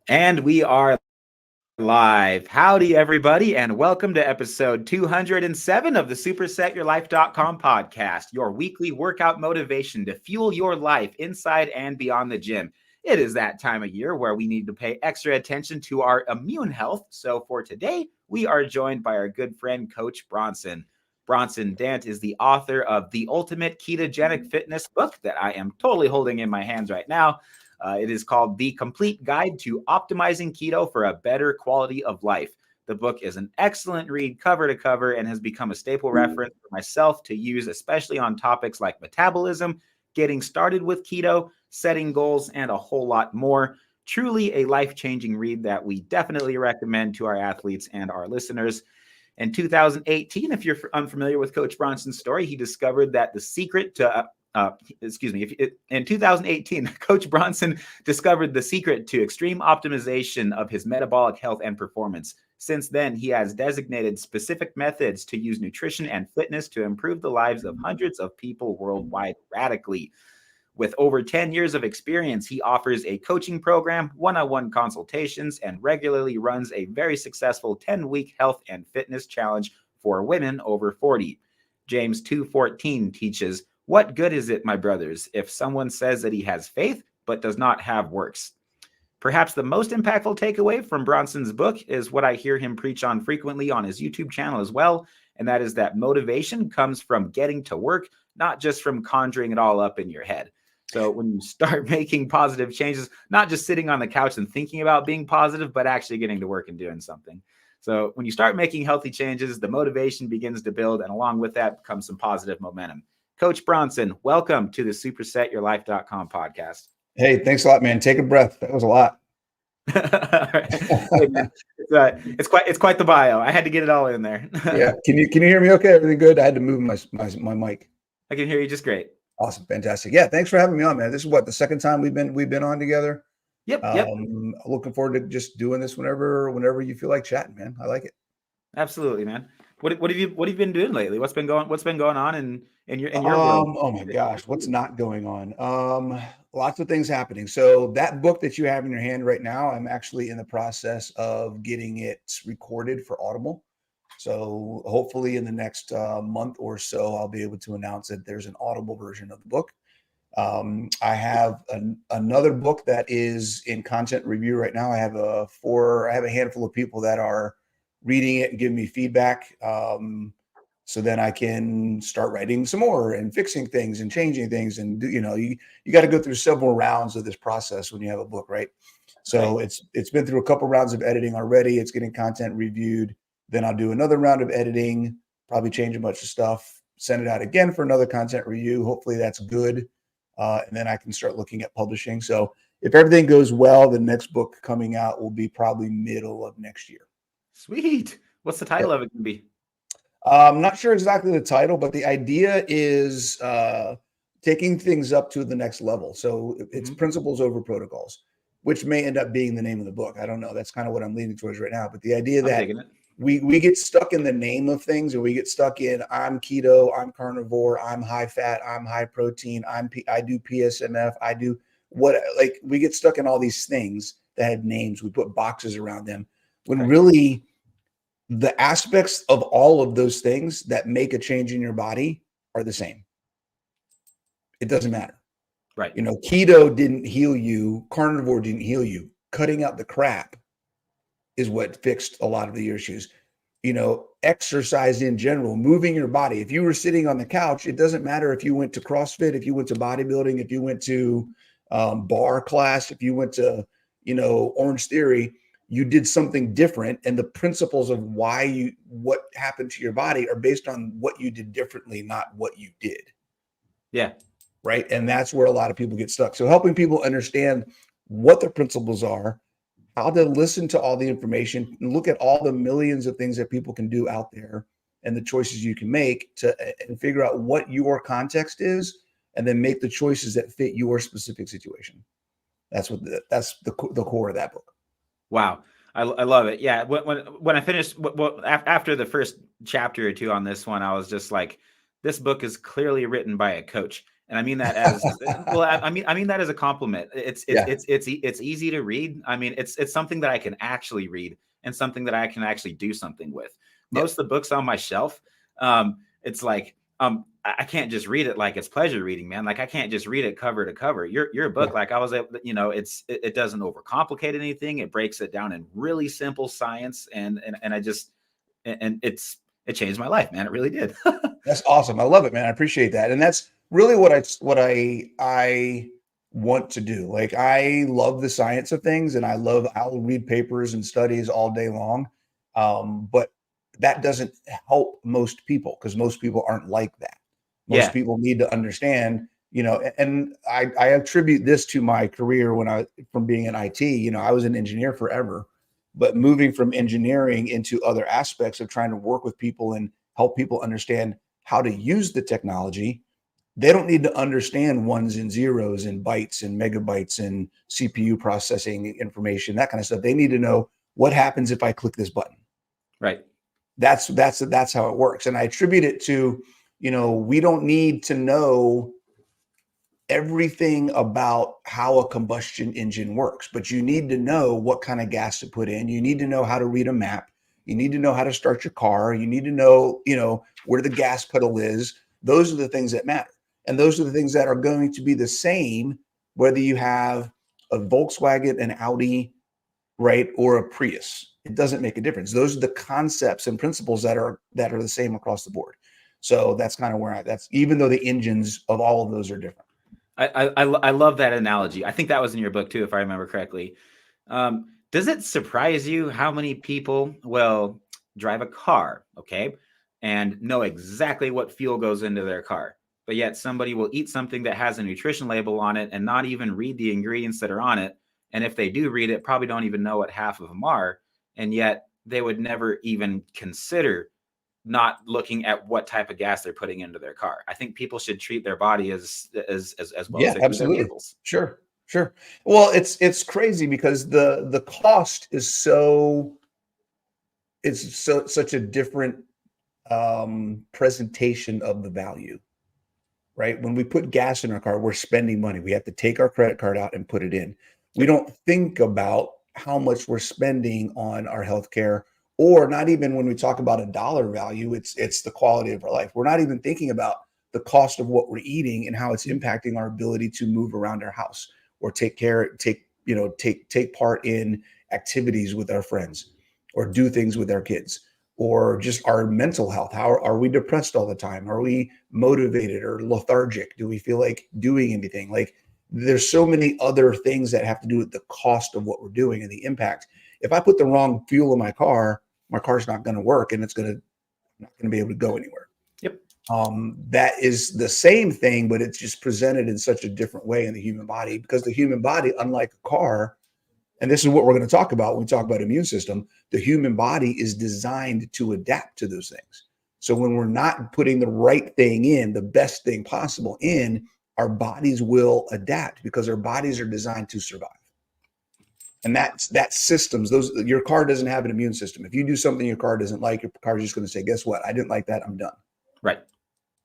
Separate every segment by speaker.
Speaker 1: And we are live. Howdy, everybody, and welcome to episode 207 of the SuperSetYourLife.com podcast, your weekly workout motivation to fuel your life inside and beyond the gym. It is that time of year where we need to pay extra attention to our immune health. So for today, we are joined by our good friend, Coach Bronson. Bronson Dant is the author of The Ultimate Ketogenic Fitness book that I am totally holding in my hands right now. It is called The Complete Guide to Optimizing Keto for a Better Quality of Life. The book is an excellent read cover to cover and has become a staple reference for myself to use, especially on topics like metabolism, getting started with keto, setting goals, and a whole lot more. Truly a life-changing read that we definitely recommend to our athletes and our listeners. In 2018, if you're unfamiliar with Coach Bronson's story, he discovered that the secret to in 2018, Coach Bronson discovered the secret to extreme optimization of his metabolic health and performance. Since then, he has designated specific methods to use nutrition and fitness to improve the lives of hundreds of people worldwide radically. With over 10 years of experience, he offers a coaching program, one-on-one consultations, and regularly runs a very successful 10-week health and fitness challenge for women over 40. James 2:14 teaches, "What good is it, my brothers, if someone says that he has faith but does not have works?" Perhaps the most impactful takeaway from Bronson's book is what I hear him preach on frequently on his YouTube channel as well, and that is that motivation comes from getting to work, not just from conjuring it all up in your head. So when you start making positive changes, not just sitting on the couch and thinking about being positive, but actually getting to work and doing something. So when you start making healthy changes, the motivation begins to build, and along with that comes some positive momentum. Coach Bronson, welcome to the SuperSetYourLife.com podcast.
Speaker 2: Hey, thanks a lot, man. Take a breath. That was a lot.
Speaker 1: Hey, man, it's quite the bio. I had to get it all in there.
Speaker 2: Yeah. Can you hear me okay? Everything good? I had to move my mic.
Speaker 1: I can hear you just great.
Speaker 2: Awesome. Fantastic. Yeah. Thanks for having me on, man. This is the second time we've been on together.
Speaker 1: Yep.
Speaker 2: Looking forward to just doing this whenever you feel like chatting, man. I like it.
Speaker 1: Absolutely, man. What have you been doing lately? What's been going on in your world?
Speaker 2: Oh my gosh, what's not going on? Lots of things happening. So that book that you have in your hand right now, I'm actually in the process of getting it recorded for Audible. So hopefully in the next month or so, I'll be able to announce that there's an Audible version of the book. I have another book that is in content review right now. I have a handful of people that are reading it and giving me feedback. So then I can start writing some more and fixing things and changing things. And you got to go through several rounds of this process when you have a book, right? So it's been through a couple rounds of editing already. It's getting content reviewed. Then I'll do another round of editing, probably change a bunch of stuff, send it out again for another content review. Hopefully that's good. And then I can start looking at publishing. So if everything goes well, the next book coming out will be probably middle of next year.
Speaker 1: Sweet. What's the title of it going to be?
Speaker 2: I'm not sure exactly the title, but the idea is taking things up to the next level. So it's principles over protocols, which may end up being the name of the book. I don't know. That's kind of what I'm leaning towards right now. But the idea that we get stuck in the name of things, or we get stuck in I'm keto, I'm carnivore, I'm high fat, I'm high protein, I do PSMF, I do we get stuck in all these things that have names. We put boxes around them when really the aspects of all of those things that make a change in your body are the same. It doesn't matter.
Speaker 1: Right.
Speaker 2: Keto didn't heal you. Carnivore didn't heal you. Cutting out the crap is what fixed a lot of the issues. Exercise in general, moving your body. If you were sitting on the couch, it doesn't matter if you went to CrossFit, if you went to bodybuilding, if you went to bar class, if you went to, Orange Theory, you did something different. And the principles of what happened to your body are based on what you did differently, not what you did.
Speaker 1: Yeah.
Speaker 2: Right. And that's where a lot of people get stuck. So helping people understand what the principles are, how to listen to all the information and look at all the millions of things that people can do out there and the choices you can make and figure out what your context is, and then make the choices that fit your specific situation. That's the core of that book.
Speaker 1: Wow. I love it. Yeah. When I finished, after the first chapter or two on this one, I was just like, this book is clearly written by a coach. And I mean that as well. I mean that as a compliment.
Speaker 2: Yeah.
Speaker 1: It's easy to read. I mean, it's something that I can actually read and something that I can actually do something with.
Speaker 2: Yeah.
Speaker 1: Most of the books on my shelf, it's like I can't just read it like it's pleasure reading, man. Like I can't just read it cover to cover. Your book,
Speaker 2: Yeah.
Speaker 1: like I was able, it doesn't overcomplicate anything. It breaks it down in really simple science, and I just and it changed my life, man. It really did.
Speaker 2: That's awesome. I love it, man. I appreciate that. And that's really what I want to do. Like I love the science of things and I'll read papers and studies all day long. But that doesn't help most people because most people aren't like that. Most
Speaker 1: Yeah,
Speaker 2: people need to understand, and I attribute this to my career from being in IT, I was an engineer forever, but moving from engineering into other aspects of trying to work with people and help people understand how to use the technology. They don't need to understand ones and zeros and bytes and megabytes and CPU processing information, that kind of stuff. They need to know what happens if I click this button.
Speaker 1: right.
Speaker 2: That's how it works. And I attribute it to, we don't need to know everything about how a combustion engine works, but you need to know what kind of gas to put in. You need to know how to read a map. You need to know how to start your car. You need to know, where the gas pedal is. Those are the things that matter. And those are the things that are going to be the same, whether you have a Volkswagen, an Audi, right, or a Prius. It doesn't make a difference. Those are the concepts and principles that are the same across the board. So that's kind of where that's even though the engines of all of those are different.
Speaker 1: I love that analogy. I think that was in your book too, if I remember correctly. Does it surprise you how many people will drive a car, okay, and know exactly what fuel goes into their car, but yet somebody will eat something that has a nutrition label on it and not even read the ingredients that are on it, and if they do read it, probably don't even know what half of them are, and yet they would never even consider not looking at what type of gas they're putting into their car. I think people should treat their body as well as
Speaker 2: Yeah,
Speaker 1: they treat their
Speaker 2: absolutely.
Speaker 1: vehicles.
Speaker 2: Sure. Sure. Well, it's crazy because the cost is such a different presentation of the value, right? When we put gas in our car, we're spending money. We have to take our credit card out and put it in. We
Speaker 1: Yep.
Speaker 2: don't think about how much we're spending on our healthcare, or not even when we talk about a dollar value, it's the quality of our life. We're not even thinking about the cost of what we're eating and how it's impacting our ability to move around our house or take part in activities with our friends or do things with our kids or just our mental health. How are we depressed all the time? Are we motivated or lethargic? Do we feel like doing anything? Like there's so many other things that have to do with the cost of what we're doing and the impact. If I put the wrong fuel in my car's not going to work and not going to be able to go anywhere.
Speaker 1: Yep.
Speaker 2: That is the same thing, but it's just presented in such a different way in the human body because the human body, unlike a car, and this is what we're going to talk about when we talk about immune system, the human body is designed to adapt to those things. So when we're not putting the right thing in, the best thing possible in, our bodies will adapt because our bodies are designed to survive. And that's systems. Your car doesn't have an immune system. If you do something your car doesn't like, your car's just going to say, guess what? I didn't like that. I'm done.
Speaker 1: Right.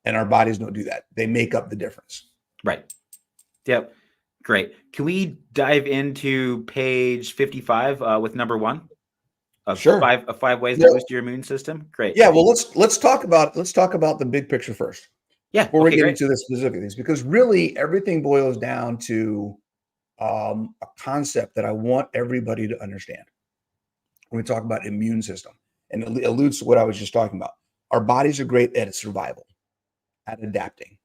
Speaker 2: And our bodies don't do that. They make up the difference.
Speaker 1: Right. Yep. Great. Can we dive into page 55 with number 1 of
Speaker 2: Sure.
Speaker 1: five ways to boost your immune system? Great.
Speaker 2: Yeah. Well, let's talk about the big picture first.
Speaker 1: Yeah.
Speaker 2: Before we get
Speaker 1: great.
Speaker 2: into the specific things, because really everything boils down to a concept that I want everybody to understand when we talk about immune system, and it alludes to what I was just talking about. Our bodies are great at survival, at adapting,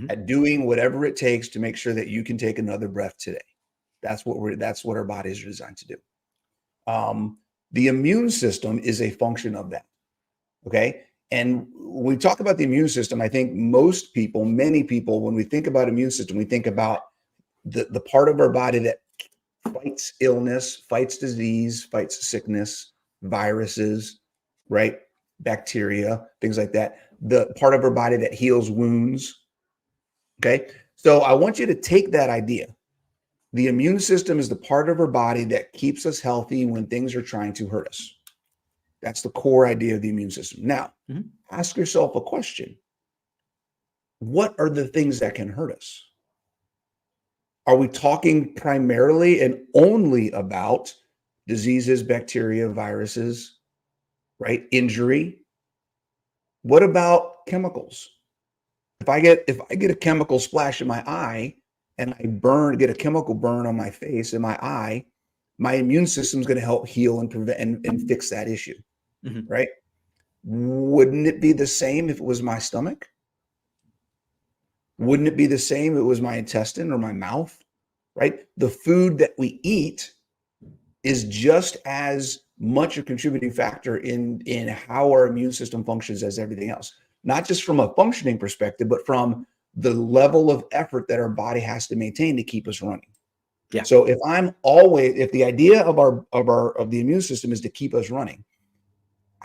Speaker 2: at doing whatever it takes to make sure that you can take another breath today. That's what our bodies are designed to do. The immune system is a function of that. Okay. And when we talk about the immune system, I think many people, when we think about immune system, we think about the part of our body that fights illness, fights disease, fights sickness, viruses, right? Bacteria, things like that. The part of our body that heals wounds. Okay. So I want you to take that idea. The immune system is the part of our body that keeps us healthy when things are trying to hurt us. That's the core idea of the immune system. Now, ask yourself a question. what are the things that can hurt us? Are we talking primarily and only about diseases, bacteria, viruses, right? Injury? What about chemicals? If I get a chemical splash in my eye and I get a chemical burn on my face and my eye, my immune system is going to help heal and prevent and fix that issue, right? Wouldn't it be the same if it was my stomach? Wouldn't it be the same if it was my intestine or my mouth, right? The food that we eat is just as much a contributing factor in how our immune system functions as everything else. Not just from a functioning perspective, but from the level of effort that our body has to maintain to keep us running.
Speaker 1: Yeah.
Speaker 2: So if the idea of the immune system is to keep us running,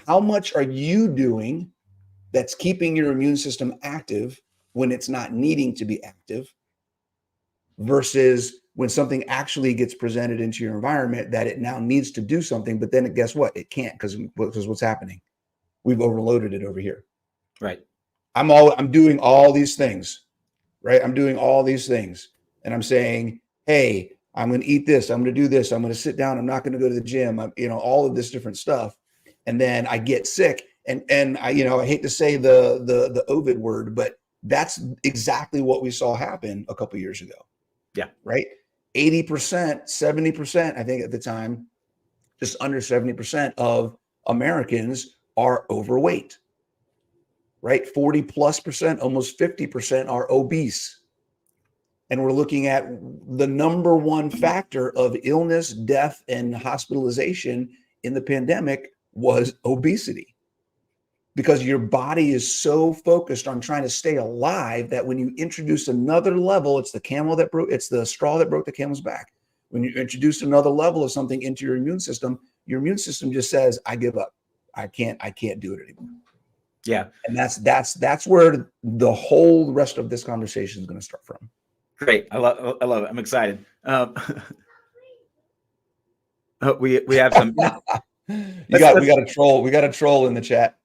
Speaker 2: how much are you doing that's keeping your immune system active when it's not needing to be active, versus when something actually gets presented into your environment that it now needs to do something, but then guess what? It can't because what's happening? We've overloaded it over here.
Speaker 1: Right.
Speaker 2: I'm doing all these things, right? I'm doing all these things, and I'm saying, hey, I'm going to eat this. I'm going to do this. I'm going to sit down. I'm not going to go to the gym. All of this different stuff, and then I get sick. And I hate to say the Ovid word, but that's exactly what we saw happen a couple years ago.
Speaker 1: Yeah.
Speaker 2: Right. 80%, 70%, I think at the time, just under 70% of Americans are overweight. Right. 40+%, almost 50% are obese. And we're looking at the number one factor of illness, death, and hospitalization in the pandemic was obesity. Because your body is so focused on trying to stay alive that when you introduce another level, it's the straw that broke the camel's back. When you introduce another level of something into your immune system just says, I give up. I can't do it anymore.
Speaker 1: Yeah.
Speaker 2: And that's where the whole rest of this conversation is going to start from.
Speaker 1: Great. I love it. I'm excited. We have some.
Speaker 2: We got a troll. We got a troll in the chat.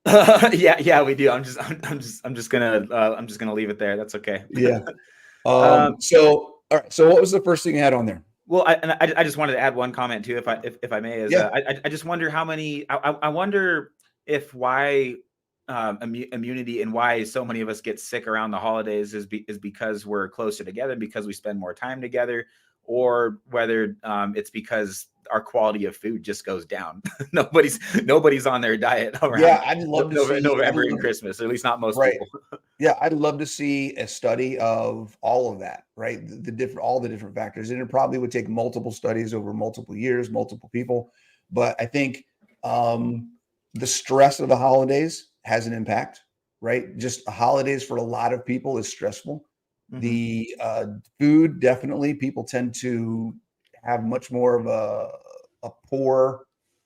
Speaker 1: Yeah, we do. I'm just gonna leave it there. That's okay.
Speaker 2: Yeah. So all right. So what was the first thing you had on there?
Speaker 1: Well, I just wanted to add one comment too, if I may. I just wonder how many. I wonder if why immunity and why so many of us get sick around the holidays is because we're closer together, because we spend more time together, or whether it's because our quality of food just goes down. nobody's on their diet around.
Speaker 2: Yeah, I'd love to see
Speaker 1: November and Christmas, or at least not most people.
Speaker 2: Yeah, I'd love to see a study of all of that, right? All the different factors, and it probably would take multiple studies over multiple years, multiple people. But I think the stress of the holidays has an impact, right? Just holidays for a lot of people is stressful. Mm-hmm. The food, definitely, people tend to have much more of a poor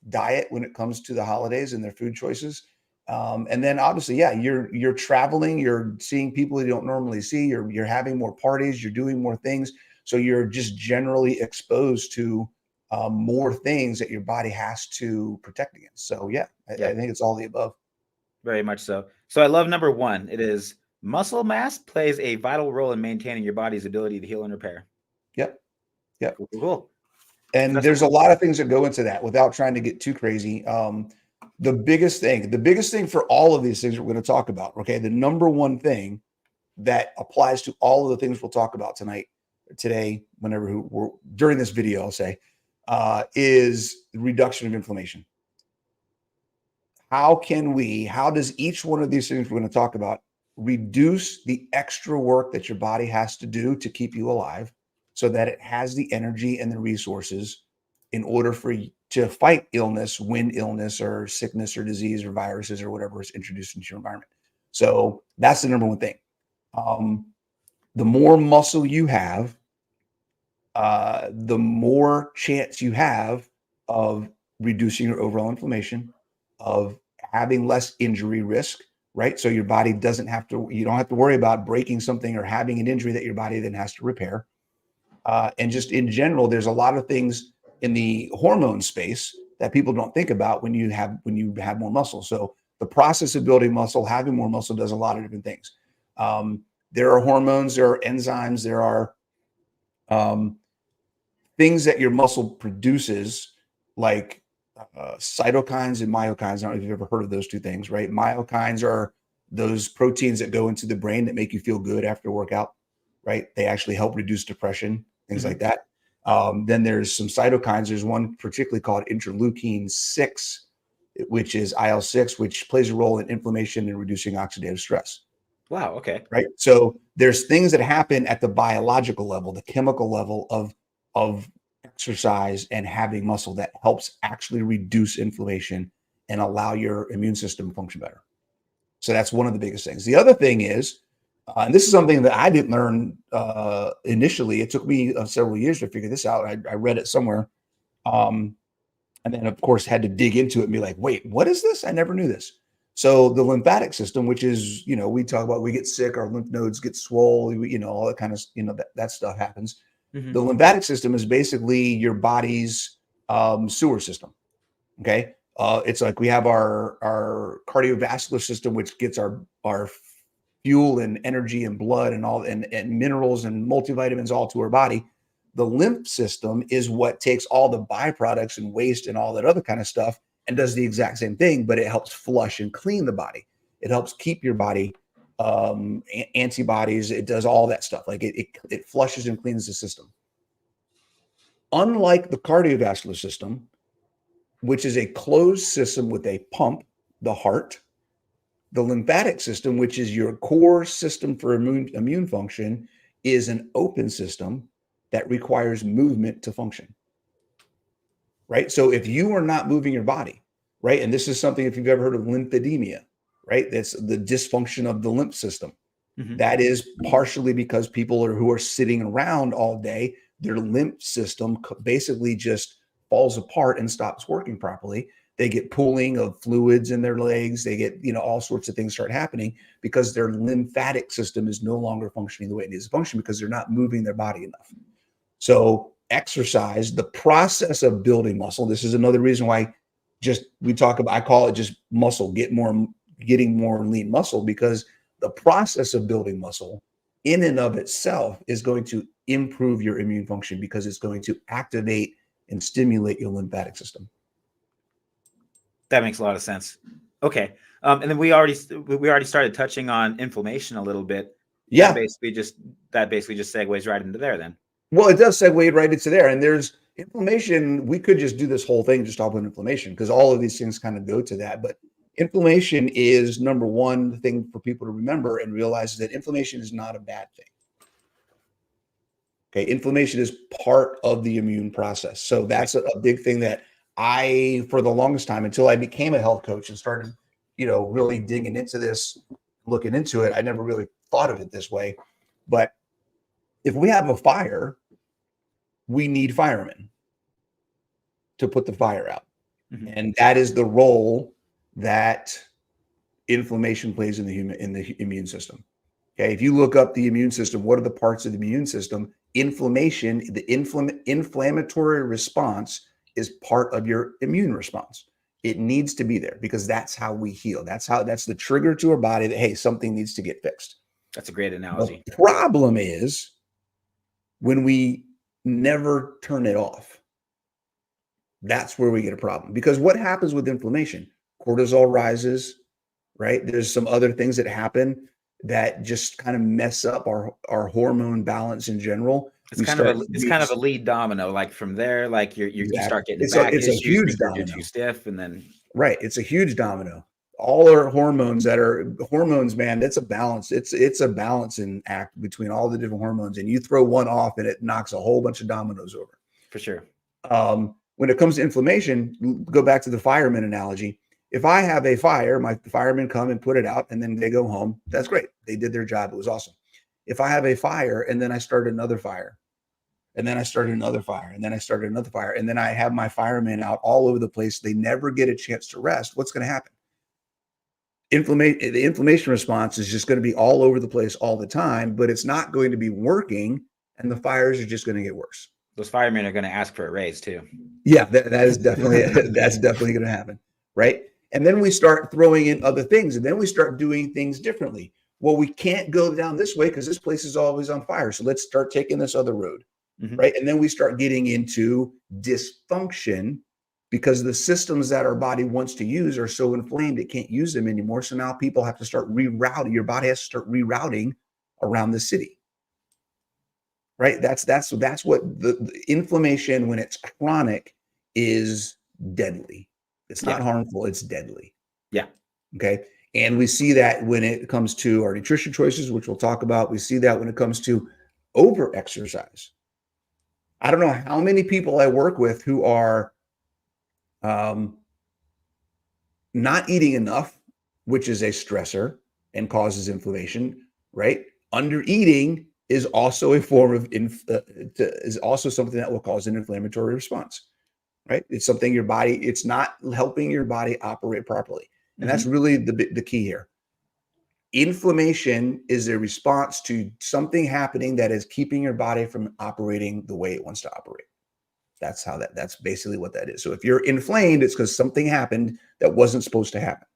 Speaker 2: diet when it comes to the holidays and their food choices. And then obviously, yeah, you're traveling, you're seeing people you don't normally see, you're having more parties, you're doing more things. So you're just generally exposed to more things that your body has to protect against. So yeah, I think it's all the above.
Speaker 1: Very much so. So I love number one. It is muscle mass plays a vital role in maintaining your body's ability to heal and repair.
Speaker 2: Yep.
Speaker 1: Cool.
Speaker 2: And there's a lot of things that go into that without trying to get too crazy. The biggest thing for all of these things we're going to talk about, okay, the number one thing that applies to all of the things we'll talk about today, during this video, I'll say, is the reduction of inflammation. How does each one of these things we're going to talk about reduce the extra work that your body has to do to keep you alive so that it has the energy and the resources in order for you to fight illness when illness or sickness or disease or viruses or whatever is introduced into your environment? So that's the number one thing. The more muscle you have, the more chance you have of reducing your overall inflammation, of having less injury risk, right? So your body you don't have to worry about breaking something or having an injury that your body then has to repair. And just in general, there's a lot of things in the hormone space that people don't think about when you have more muscle. So the process of building muscle, having more muscle does a lot of different things. There are hormones, there are enzymes, there are things that your muscle produces, like cytokines and myokines. I don't know if you've ever heard of those two things, right? Myokines are those proteins that go into the brain that make you feel good after a workout, right? They actually help reduce depression, things like that. Then there's some cytokines. There's one particularly called interleukin 6, which is IL-6, which plays a role in inflammation and reducing oxidative stress.
Speaker 1: Wow. Okay.
Speaker 2: Right. So there's things that happen at the biological level, the chemical level of exercise and having muscle that helps actually reduce inflammation and allow your immune system to function better. So that's one of the biggest things. The other thing is, and this is something that I didn't learn initially. It took me several years to figure this out. I read it somewhere. And then, of course, had to dig into it and be like, wait, what is this? I never knew this. So the lymphatic system, which is, we talk about, we get sick, our lymph nodes get swollen, all that kind of, that stuff happens. The lymphatic system is basically your body's sewer system. Okay. It's like we have our cardiovascular system, which gets our fuel and energy and blood and all and minerals and multivitamins all to our body. The lymph system is what takes all the byproducts and waste and all that other kind of stuff and does the exact same thing, but it helps flush and clean the body. It helps keep your body antibodies. It does all that stuff. Like it flushes and cleans the system. Unlike the cardiovascular system, which is a closed system with a pump, the heart, the lymphatic system, which is your core system for immune function, is an open system that requires movement to function, right? So if you are not moving your body, right? And this is something, if you've ever heard of lymphedema, right? That's the dysfunction of the lymph system. That is partially because people who are sitting around all day, their lymph system basically just falls apart and stops working properly. They get pooling of fluids in their legs. They get, all sorts of things start happening because their lymphatic system is no longer functioning the way it needs to function because they're not moving their body enough. So exercise, the process of building muscle, this is another reason why I call it just muscle, getting more lean muscle, because the process of building muscle in and of itself is going to improve your immune function because it's going to activate and stimulate your lymphatic system.
Speaker 1: That makes a lot of sense. Okay. And then we already started touching on inflammation a little bit.
Speaker 2: Yeah.
Speaker 1: That basically just segues right into there then.
Speaker 2: Well, it does segue right into there. And there's inflammation. We could just do this whole thing just off of inflammation because all of these things kind of go to that. But inflammation is number one thing for people to remember and realize that inflammation is not a bad thing. Okay. Inflammation is part of the immune process. So that's a big thing that for the longest time, until I became a health coach and started, really digging into this, looking into it, I never really thought of it this way. But if we have a fire, we need firemen to put the fire out. And that is the role that inflammation plays in the immune system. Okay. If you look up the immune system, what are the parts of the immune system? Inflammation, the inflammatory response is part of your immune response. It needs to be there because that's how we heal. That's the trigger to our body that, hey, something needs to get fixed.
Speaker 1: That's a great analogy.
Speaker 2: The problem is when we never turn it off. That's where we get a problem, because what happens with inflammation? Cortisol rises, right? There's some other things that happen that just kind of mess up our hormone balance in general.
Speaker 1: It's kind of a lead domino. Like from there, like you start getting back issues,
Speaker 2: a huge domino.
Speaker 1: You're too stiff, and then
Speaker 2: it's a huge domino. All our hormones man, that's a balance. It's a balancing act between all the different hormones, and you throw one off and it knocks a whole bunch of dominoes over.
Speaker 1: For sure.
Speaker 2: When it comes to inflammation, go back to the fireman analogy. If I have a fire, my firemen come and put it out and then they go home. That's great. They did their job. It was awesome. If I have a fire and then I start another fire, and then I started another fire, and then I started another fire, and then I have my firemen out all over the place, they never get a chance to rest, what's going to happen? The inflammation response is just going to be all over the place all the time, but it's not going to be working, and the fires are just going to get worse.
Speaker 1: Those firemen are going to ask for a raise too.
Speaker 2: Yeah, that is definitely that's definitely going to happen, right? And then we start throwing in other things, and then we start doing things differently. well, we can't go down this way because this place is always on fire. So let's start taking this other road. Right. And then we start getting into dysfunction because the systems that our body wants to use are so inflamed, it can't use them anymore. So now people have to start rerouting. Your body has to start rerouting around the city. Right. That's what the inflammation, when it's chronic, is deadly. It's not harmful. It's deadly.
Speaker 1: Yeah.
Speaker 2: Okay. And we see that when it comes to our nutrition choices, which we'll talk about. We see that when it comes to over exercise. I don't know how many people I work with who are not eating enough, which is a stressor and causes inflammation, right? Under eating is also a form of is also something that will cause an inflammatory response, right? It's something your body, it's not helping your body operate properly. And that's really the key here. Inflammation is a response to something happening that is keeping your body from operating the way it wants to operate. That's basically what that is. So if you're inflamed, it's because something happened that wasn't supposed to happen.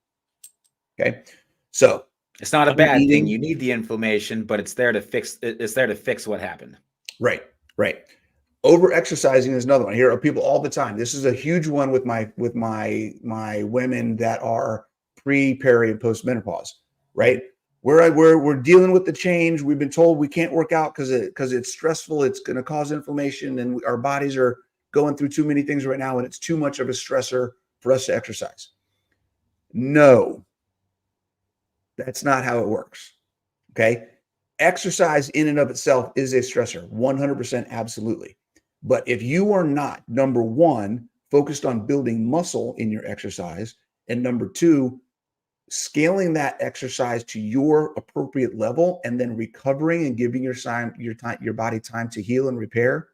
Speaker 2: Okay. So
Speaker 1: it's not a bad thing. You need the inflammation, but it's there to fix what happened.
Speaker 2: Right. Right. Over exercising is another one. I hear people all the time. This is a huge one with my women that are pre, peri, and post menopause. Right. We're dealing with the change. We've been told we can't work out because it's stressful. It's going to cause inflammation, and our bodies are going through too many things right now, and it's too much of a stressor for us to exercise. No, that's not how it works. Okay. Exercise in and of itself is a stressor, 100%, absolutely. But if you are not, number one, focused on building muscle in your exercise, and number two, scaling that exercise to your appropriate level, and then recovering and giving your body time to heal and repair,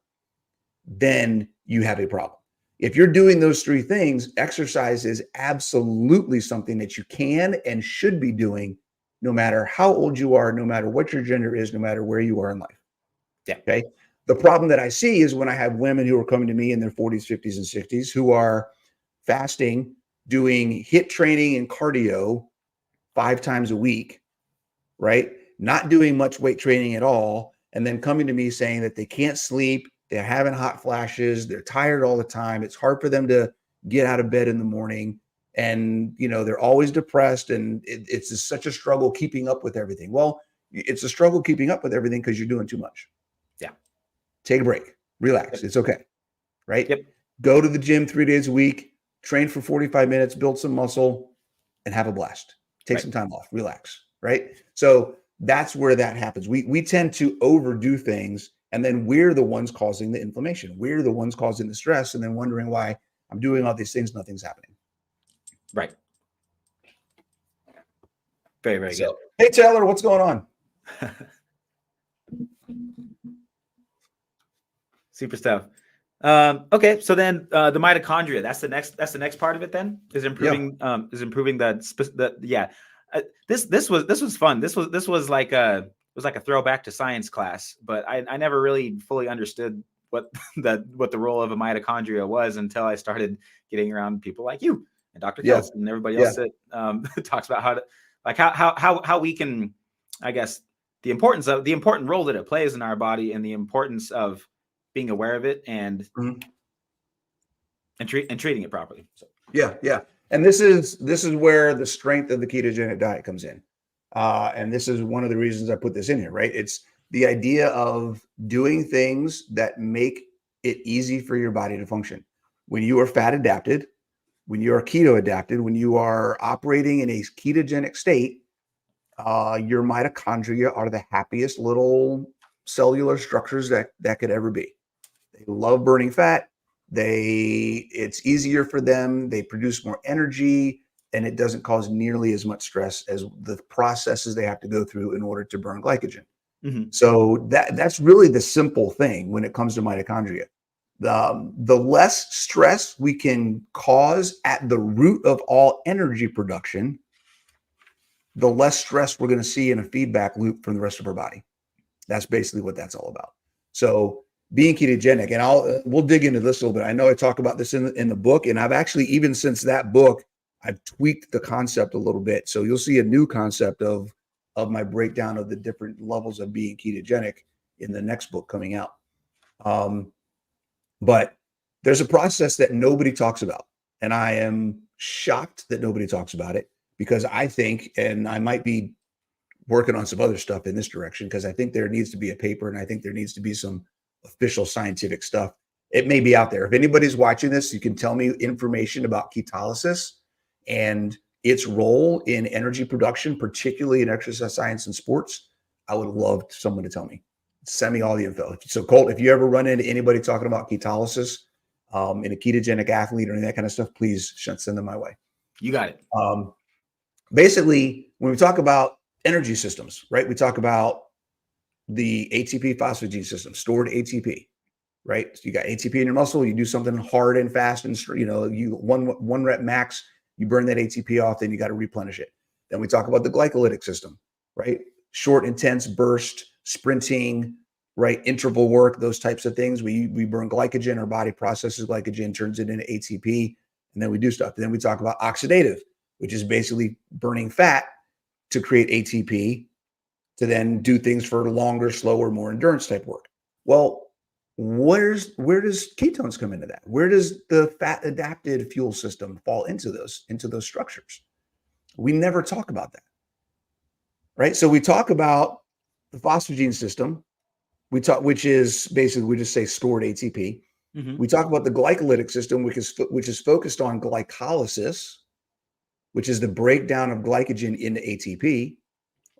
Speaker 2: then you have a problem. If you're doing those three things, exercise is absolutely something that you can and should be doing, no matter how old you are, no matter what your gender is, no matter where you are in life.
Speaker 1: Yeah.
Speaker 2: Okay. The problem that I see is when I have women who are coming to me in their 40s, 50s, and 60s who are fasting, doing HIIT training and cardio 5 times a week, right? Not doing much weight training at all. And then coming to me saying that they can't sleep, they're having hot flashes, they're tired all the time. It's hard for them to get out of bed in the morning. And, they're always depressed, and it's just such a struggle keeping up with everything. Well, it's a struggle keeping up with everything because you're doing too much.
Speaker 1: Yeah.
Speaker 2: Take a break, relax.
Speaker 1: Yep.
Speaker 2: It's okay. Right.
Speaker 1: Yep.
Speaker 2: Go to the gym 3 days a week, train for 45 minutes, build some muscle, and have a blast. Take some time off, relax. Right. So that's where that happens. We tend to overdo things, and then we're the ones causing the inflammation. We're the ones causing the stress, and then wondering why I'm doing all these things, nothing's happening.
Speaker 1: Right. Very, very good.
Speaker 2: Hey, Taylor, what's going on?
Speaker 1: Super stuff. Okay, so then the mitochondria, that's the next part of it. Then is improving this was fun. This was like a throwback to science class, but I never really fully understood what the role of a mitochondria was until I started getting around people like you and Dr. Kelson and everybody else that talks about how we can, I guess, the important role that it plays in our body, and the importance of being aware of it and treating it properly. So.
Speaker 2: Yeah. And this is where the strength of the ketogenic diet comes in. And this is one of the reasons I put this in here, right? It's the idea of doing things that make it easy for your body to function. When you are fat adapted, when you are keto adapted, when you are operating in a ketogenic state, your mitochondria are the happiest little cellular structures that could ever be. They love burning fat. It's easier for them. They produce more energy, and it doesn't cause nearly as much stress as the processes they have to go through in order to burn glycogen. So that's really the simple thing when it comes to mitochondria. The less stress we can cause at the root of all energy production, the less stress we're going to see in a feedback loop from the rest of our body. That's basically what that's all about. So being ketogenic, and we'll dig into this a little bit. I know I talk about this in the book, and I've actually, even since that book, I've tweaked the concept a little bit. So you'll see a new concept of of my breakdown of the different levels of being ketogenic in the next book coming out. But there's a process that nobody talks about. And I am shocked that nobody talks about it, because I think, and I might be working on some other stuff in this direction, because I think there needs to be a paper, and I think there needs to be some official scientific stuff. It may be out there. If anybody's watching this, you can tell me information about ketolysis and its role in energy production, particularly in exercise science and sports. I would love someone to tell me. Send me all the info. So Colt, if you ever run into anybody talking about ketolysis in a ketogenic athlete or any of that kind of stuff, please send them my way.
Speaker 1: You got it.
Speaker 2: Basically, when we talk about energy systems, right? We talk about the ATP phosphagen system, stored ATP, right? So you got ATP in your muscle, you do something hard and fast, and you one rep max, you burn that ATP off, then you got to replenish it. Then we talk about the glycolytic system, right? Short, intense burst, sprinting, right? Interval work, those types of things. We burn glycogen, our body processes glycogen, turns it into ATP, and then we do stuff. And then we talk about oxidative, which is basically burning fat to create ATP to then do things for longer, slower, more endurance type work. Well, where does ketones come into that? Where does the fat adapted fuel system fall into those structures? We never talk about that, right? So we talk about the phosphagen system, which is basically, we just say stored ATP. Mm-hmm. We talk about the glycolytic system, which is focused on glycolysis, which is the breakdown of glycogen into ATP,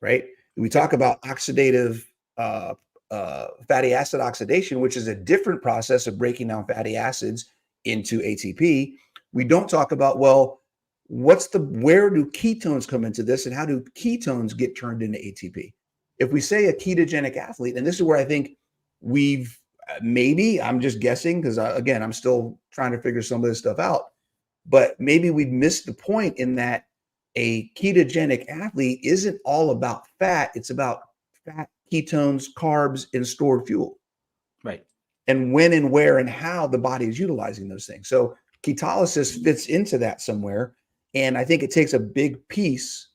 Speaker 2: right? We talk about oxidative fatty acid oxidation, which is a different process of breaking down fatty acids into ATP. We don't talk about, well, where do ketones come into this, and how do ketones get turned into ATP? If we say a ketogenic athlete, and this is where I think maybe, I'm just guessing, because again, I'm still trying to figure some of this stuff out, but maybe we've missed the point in that a ketogenic athlete isn't all about fat. It's about fat, ketones, carbs, and stored fuel.
Speaker 1: Right.
Speaker 2: And when and where and how the body is utilizing those things. So ketolysis fits into that somewhere. And I think it takes a big piece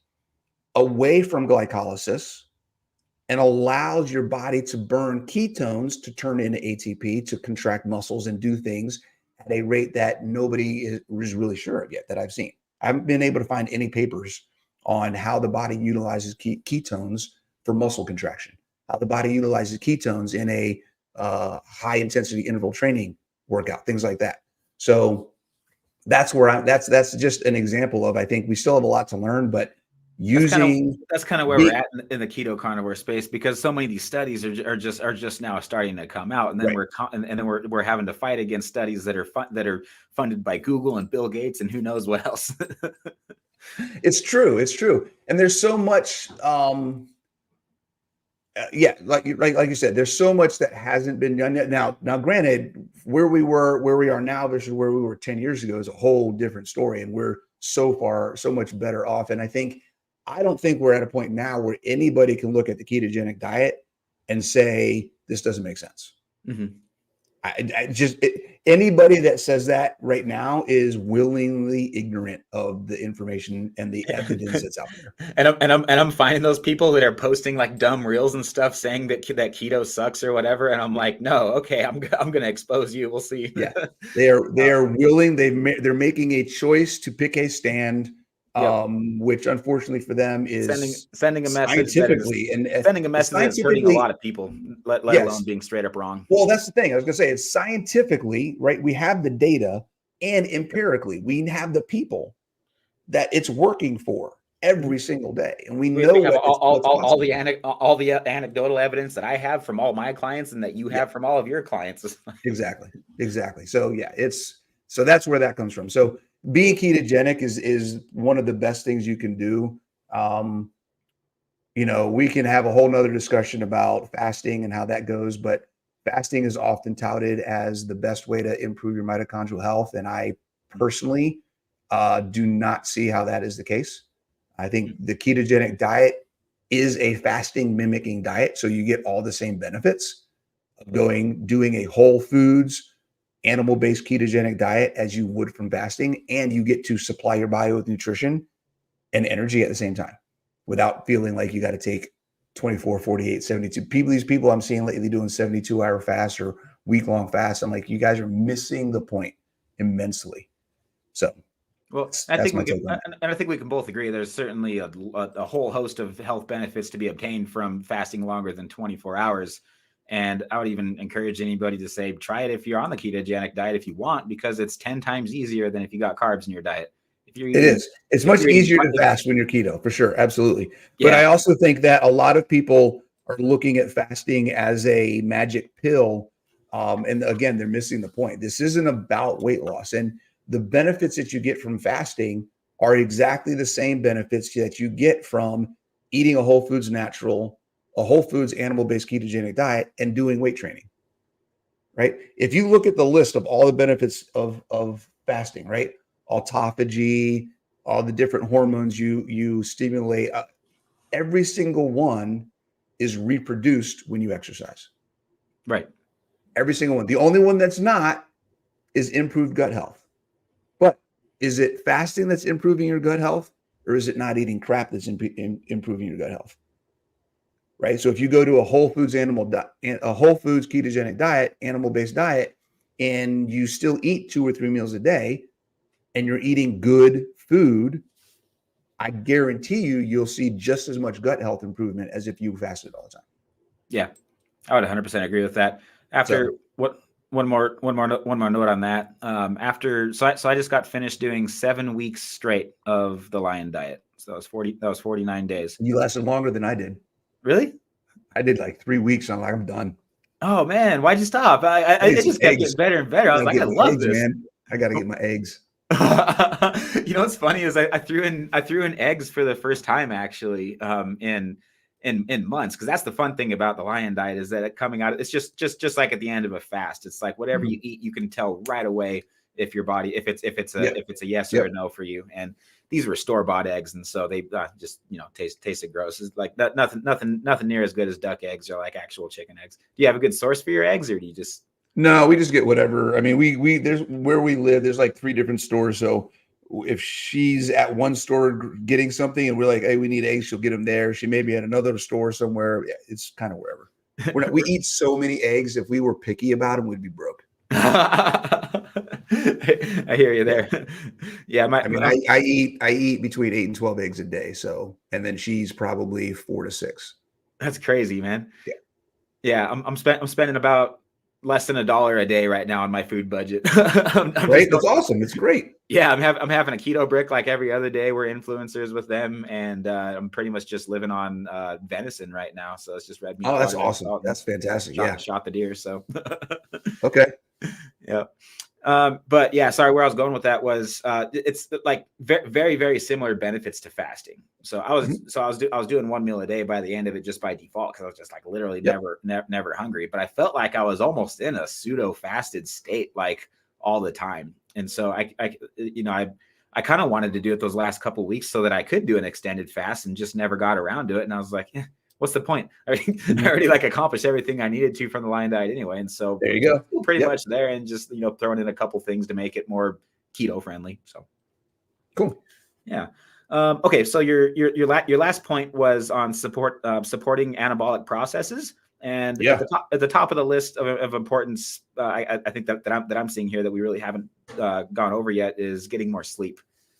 Speaker 2: away from glycolysis and allows your body to burn ketones to turn into ATP, to contract muscles and do things at a rate that nobody is really sure of yet, that I've seen. I haven't been able to find any papers on how the body utilizes ketones for muscle contraction, how the body utilizes ketones in a high intensity interval training workout, things like that. So that's where that's just an example of, I think we still have a lot to learn, but
Speaker 1: that's kind of where we're at in the keto carnivore space, because so many of these studies are just now starting to come out, and then right. we're having to fight against studies that are funded by Google and Bill Gates and who knows what else.
Speaker 2: It's true, and there's so much. Like you said, there's so much that hasn't been done yet. Now, granted, where we are now versus where we were 10 years ago is a whole different story, and we're so much better off. And I don't think we're at a point now where anybody can look at the ketogenic diet and say, this doesn't make sense. Mm-hmm. Anybody that says that right now is willingly ignorant of the information and the evidence that's out there.
Speaker 1: And I'm finding those people that are posting like dumb reels and stuff saying that keto sucks or whatever. And I'm like, no, okay, I'm going to expose you. We'll see.
Speaker 2: Yeah, they are willing. They're making a choice to pick a stand. Yep. Which unfortunately for them is
Speaker 1: sending a message
Speaker 2: scientifically
Speaker 1: that's hurting a lot of people, let alone being straight up wrong.
Speaker 2: Well, that's the thing. I was going to say, it's scientifically, right? We have the data, and empirically, we have the people that it's working for every single day, and we know
Speaker 1: have all the anecdotal evidence that I have from all my clients and that you have from all of your clients.
Speaker 2: Exactly. So yeah, so that's where that comes from. So being ketogenic is one of the best things you can do. We can have a whole nother discussion about fasting and how that goes, but fasting is often touted as the best way to improve your mitochondrial health. And I personally do not see how that is the case. I think the ketogenic diet is a fasting mimicking diet. So you get all the same benefits of doing a whole foods, animal-based ketogenic diet as you would from fasting, and you get to supply your body with nutrition and energy at the same time. without feeling like you got to take 24, 48, 72. These people I'm seeing lately doing 72-hour fasts or week-long fasts. I'm like, you guys are missing the point immensely. So
Speaker 1: well,
Speaker 2: that's my take on it.
Speaker 1: And I think we can both agree there's certainly a whole host of health benefits to be obtained from fasting longer than 24 hours. And I would even encourage anybody to say, try it if you're on the ketogenic diet if you want, because it's 10 times easier than if you got carbs in your diet. If you're eating,
Speaker 2: it is. It's much easier to fast when you're keto, for sure. Absolutely. But I also think that a lot of people are looking at fasting as a magic pill. And again, they're missing the point. This isn't about weight loss. And the benefits that you get from fasting are exactly the same benefits that you get from eating a whole foods natural, a whole foods animal-based ketogenic diet and doing weight training, right? If you look at the list of all the benefits of fasting, right? Autophagy, all the different hormones you stimulate, every single one is reproduced when you exercise.
Speaker 1: Right.
Speaker 2: Every single one. The only one that's not is improved gut health. But is it fasting that's improving your gut health, or is it not eating crap that's improving your gut health? Right. So if you go to a whole foods ketogenic diet, animal-based diet, and you still eat 2 or 3 meals a day, and you're eating good food, I guarantee you'll see just as much gut health improvement as if you fasted all the time.
Speaker 1: Yeah, I would 100% agree with that. After one more note on that. So I just got finished doing 7 weeks straight of the Lion diet. So that was 49 days.
Speaker 2: You lasted longer than I did.
Speaker 1: Really?
Speaker 2: I did like 3 weeks. And I'm like, I'm done.
Speaker 1: Oh man, why'd you stop? It just kept getting better and better. I was like, I love this,
Speaker 2: man. I got to get my eggs.
Speaker 1: You know what's funny is I threw in eggs for the first time actually in months, because that's the fun thing about the Lion diet is that it's just like at the end of a fast. It's like whatever you eat, you can tell right away if your body if it's a yes or a no for you. And these were store-bought eggs, and so they just tasted gross. It's like nothing near as good as duck eggs or like actual chicken eggs. Do you have a good source for your eggs, or do you just?
Speaker 2: No, we just get whatever. I mean, we there's where we live, there's like 3 different stores. So if she's at one store getting something and we're like, hey, we need eggs, she'll get them there. She may be at another store somewhere. Yeah, it's kind of wherever. We eat so many eggs. If we were picky about them, we'd be broke.
Speaker 1: I hear you there. Yeah,
Speaker 2: I eat between 8 and 12 eggs a day. So, and then she's probably 4 to 6.
Speaker 1: That's crazy, man. Yeah. I'm spending about less than $1 a day right now on my food budget.
Speaker 2: Right, that's awesome. It's great.
Speaker 1: Yeah, I'm having a keto brick like every other day. We're influencers with them, and I'm pretty much just living on venison right now. So it's just red meat.
Speaker 2: Oh, that's awesome. That's fantastic.
Speaker 1: Shot the deer. So
Speaker 2: okay.
Speaker 1: Yeah. But yeah, sorry, where I was going with that was it's like very, very similar benefits to fasting. So I was doing 1 meal a day by the end of it, just by default, because I was just like literally never hungry. But I felt like I was almost in a pseudo fasted state like all the time. And so I kind of wanted to do it those last couple of weeks so that I could do an extended fast, and just never got around to it. And I was like, what's the point? I already like accomplished everything I needed to from the Lion diet anyway. And so
Speaker 2: there you go.
Speaker 1: Pretty much there, and just, throwing in a couple things to make it more keto friendly. So
Speaker 2: cool.
Speaker 1: Yeah. Okay. So your last point was on supporting anabolic processes. And at the top of the list of importance, I think that I'm seeing here that we really haven't gone over yet is getting more sleep.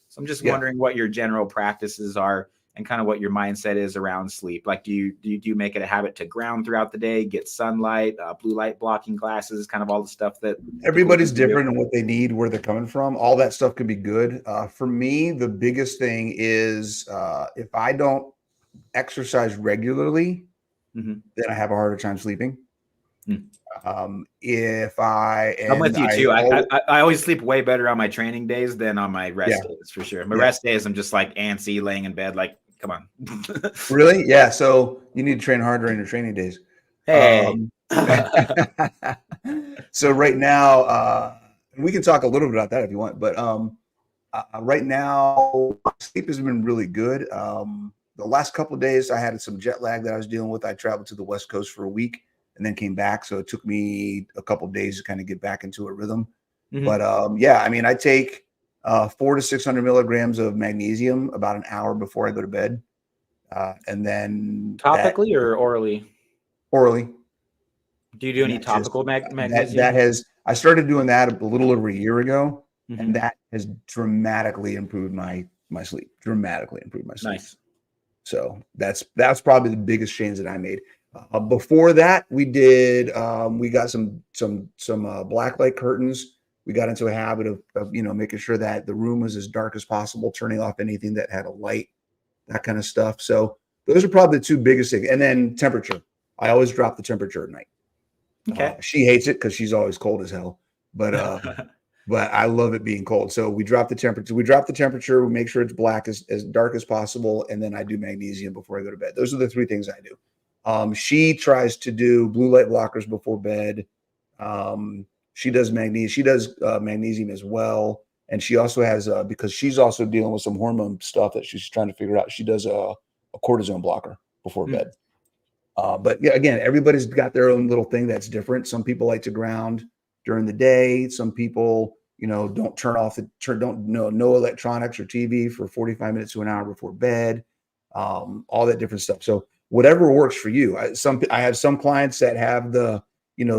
Speaker 1: So I'm just wondering what your general practices are and kind of what your mindset is around sleep. Like, do you make it a habit to ground throughout the day, get sunlight, blue light blocking glasses, kind of all the stuff that
Speaker 2: everybody's different and what they need, where they're coming from. All that stuff can be good. For me, the biggest thing is if I don't exercise regularly, then I have a harder time sleeping. I'm
Speaker 1: with you too. I always sleep way better on my training days than on my rest days, for sure. My rest days, I'm just like antsy, laying in bed, like, come on.
Speaker 2: Really? Yeah. So you need to train harder in your training days.
Speaker 1: Hey.
Speaker 2: So right now, we can talk a little bit about that if you want, but right now, sleep has been really good. The last couple of days, I had some jet lag that I was dealing with. I traveled to the West Coast for a week and then came back. So it took me a couple of days to kind of get back into a rhythm. But I take 400 to 600 milligrams of magnesium about an hour before I go to bed. And then
Speaker 1: Topically or orally?
Speaker 2: orally.
Speaker 1: Do you do any topical magnesium?
Speaker 2: That has, I started doing that a little over a year ago,
Speaker 1: Mm-hmm.
Speaker 2: and that has dramatically improved my sleep. Dramatically improved my sleep.
Speaker 1: Nice.
Speaker 2: So that's probably the biggest change that I made. Before that, we did we got some black light curtains. We got into a habit of making sure that the room was as dark as possible, turning off anything that had a light, that kind of stuff. So those are probably the two biggest things. And then temperature. I always drop the temperature at night.
Speaker 1: Okay.
Speaker 2: She hates it because she's always cold as hell, but I love it being cold. So we drop the temperature. We make sure it's black, as dark as possible, and then I do magnesium before I go to bed. Those are the three things I do. She tries to do blue light blockers before bed. She does magnesium. She does magnesium as well, and she also has because she's also dealing with some hormone stuff that she's trying to figure out. She does a cortisone blocker before bed. But yeah, again, everybody's got their own little thing that's different. Some people like to ground during the day. Some people, don't turn off no electronics or TV for 45 minutes to an hour before bed. All that different stuff. So whatever works for you. I have some clients that have the,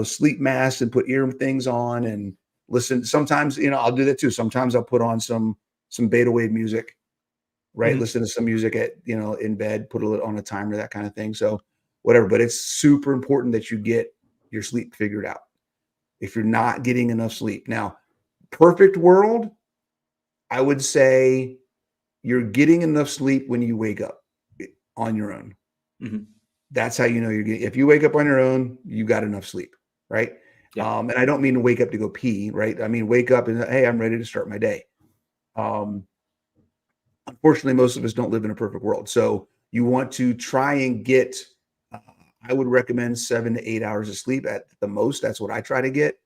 Speaker 2: sleep masks and put ear things on and listen. Sometimes, I'll do that too. Sometimes I'll put on some beta wave music, right?
Speaker 1: Mm-hmm.
Speaker 2: Listen to some music at, in bed, put it on a timer, that kind of thing. So whatever, but it's super important that you get your sleep figured out. If you're not getting enough sleep. Now, perfect world, I would say you're getting enough sleep when you wake up on your own.
Speaker 1: Mm-hmm.
Speaker 2: That's how you know you're getting. If you wake up on your own, you got enough sleep, right?
Speaker 1: Yeah.
Speaker 2: And I don't mean to wake up to go pee, right? I mean, wake up and, hey, I'm ready to start my day. Unfortunately, most of us don't live in a perfect world. So you want to try and get, I would recommend 7 to 8 hours of sleep at the most. That's what I try to get,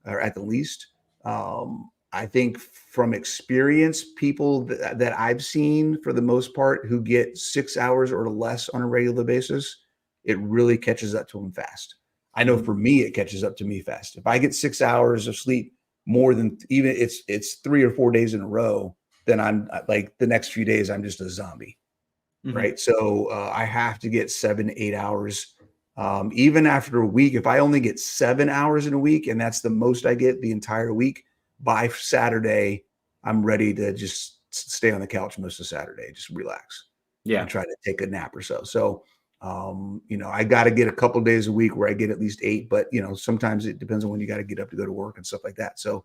Speaker 2: or at the least. I think from experience, people that I've seen for the most part who get 6 hours or less on a regular basis, it really catches up to them fast. I know for me, it catches up to me fast. If I get 6 hours of sleep more than even it's 3 or 4 days in a row, then I'm like the next few days, I'm just a zombie.
Speaker 1: Mm-hmm.
Speaker 2: Right. So I have to get 7 to 8 hours. Even after a week, if I only get 7 hours in a week, and that's the most I get the entire week, by Saturday, I'm ready to just stay on the couch most of Saturday, just relax.
Speaker 1: Yeah.
Speaker 2: And try to take a nap or so. So, I got to get a couple of days a week where I get at least 8, but sometimes it depends on when you got to get up to go to work and stuff like that. So,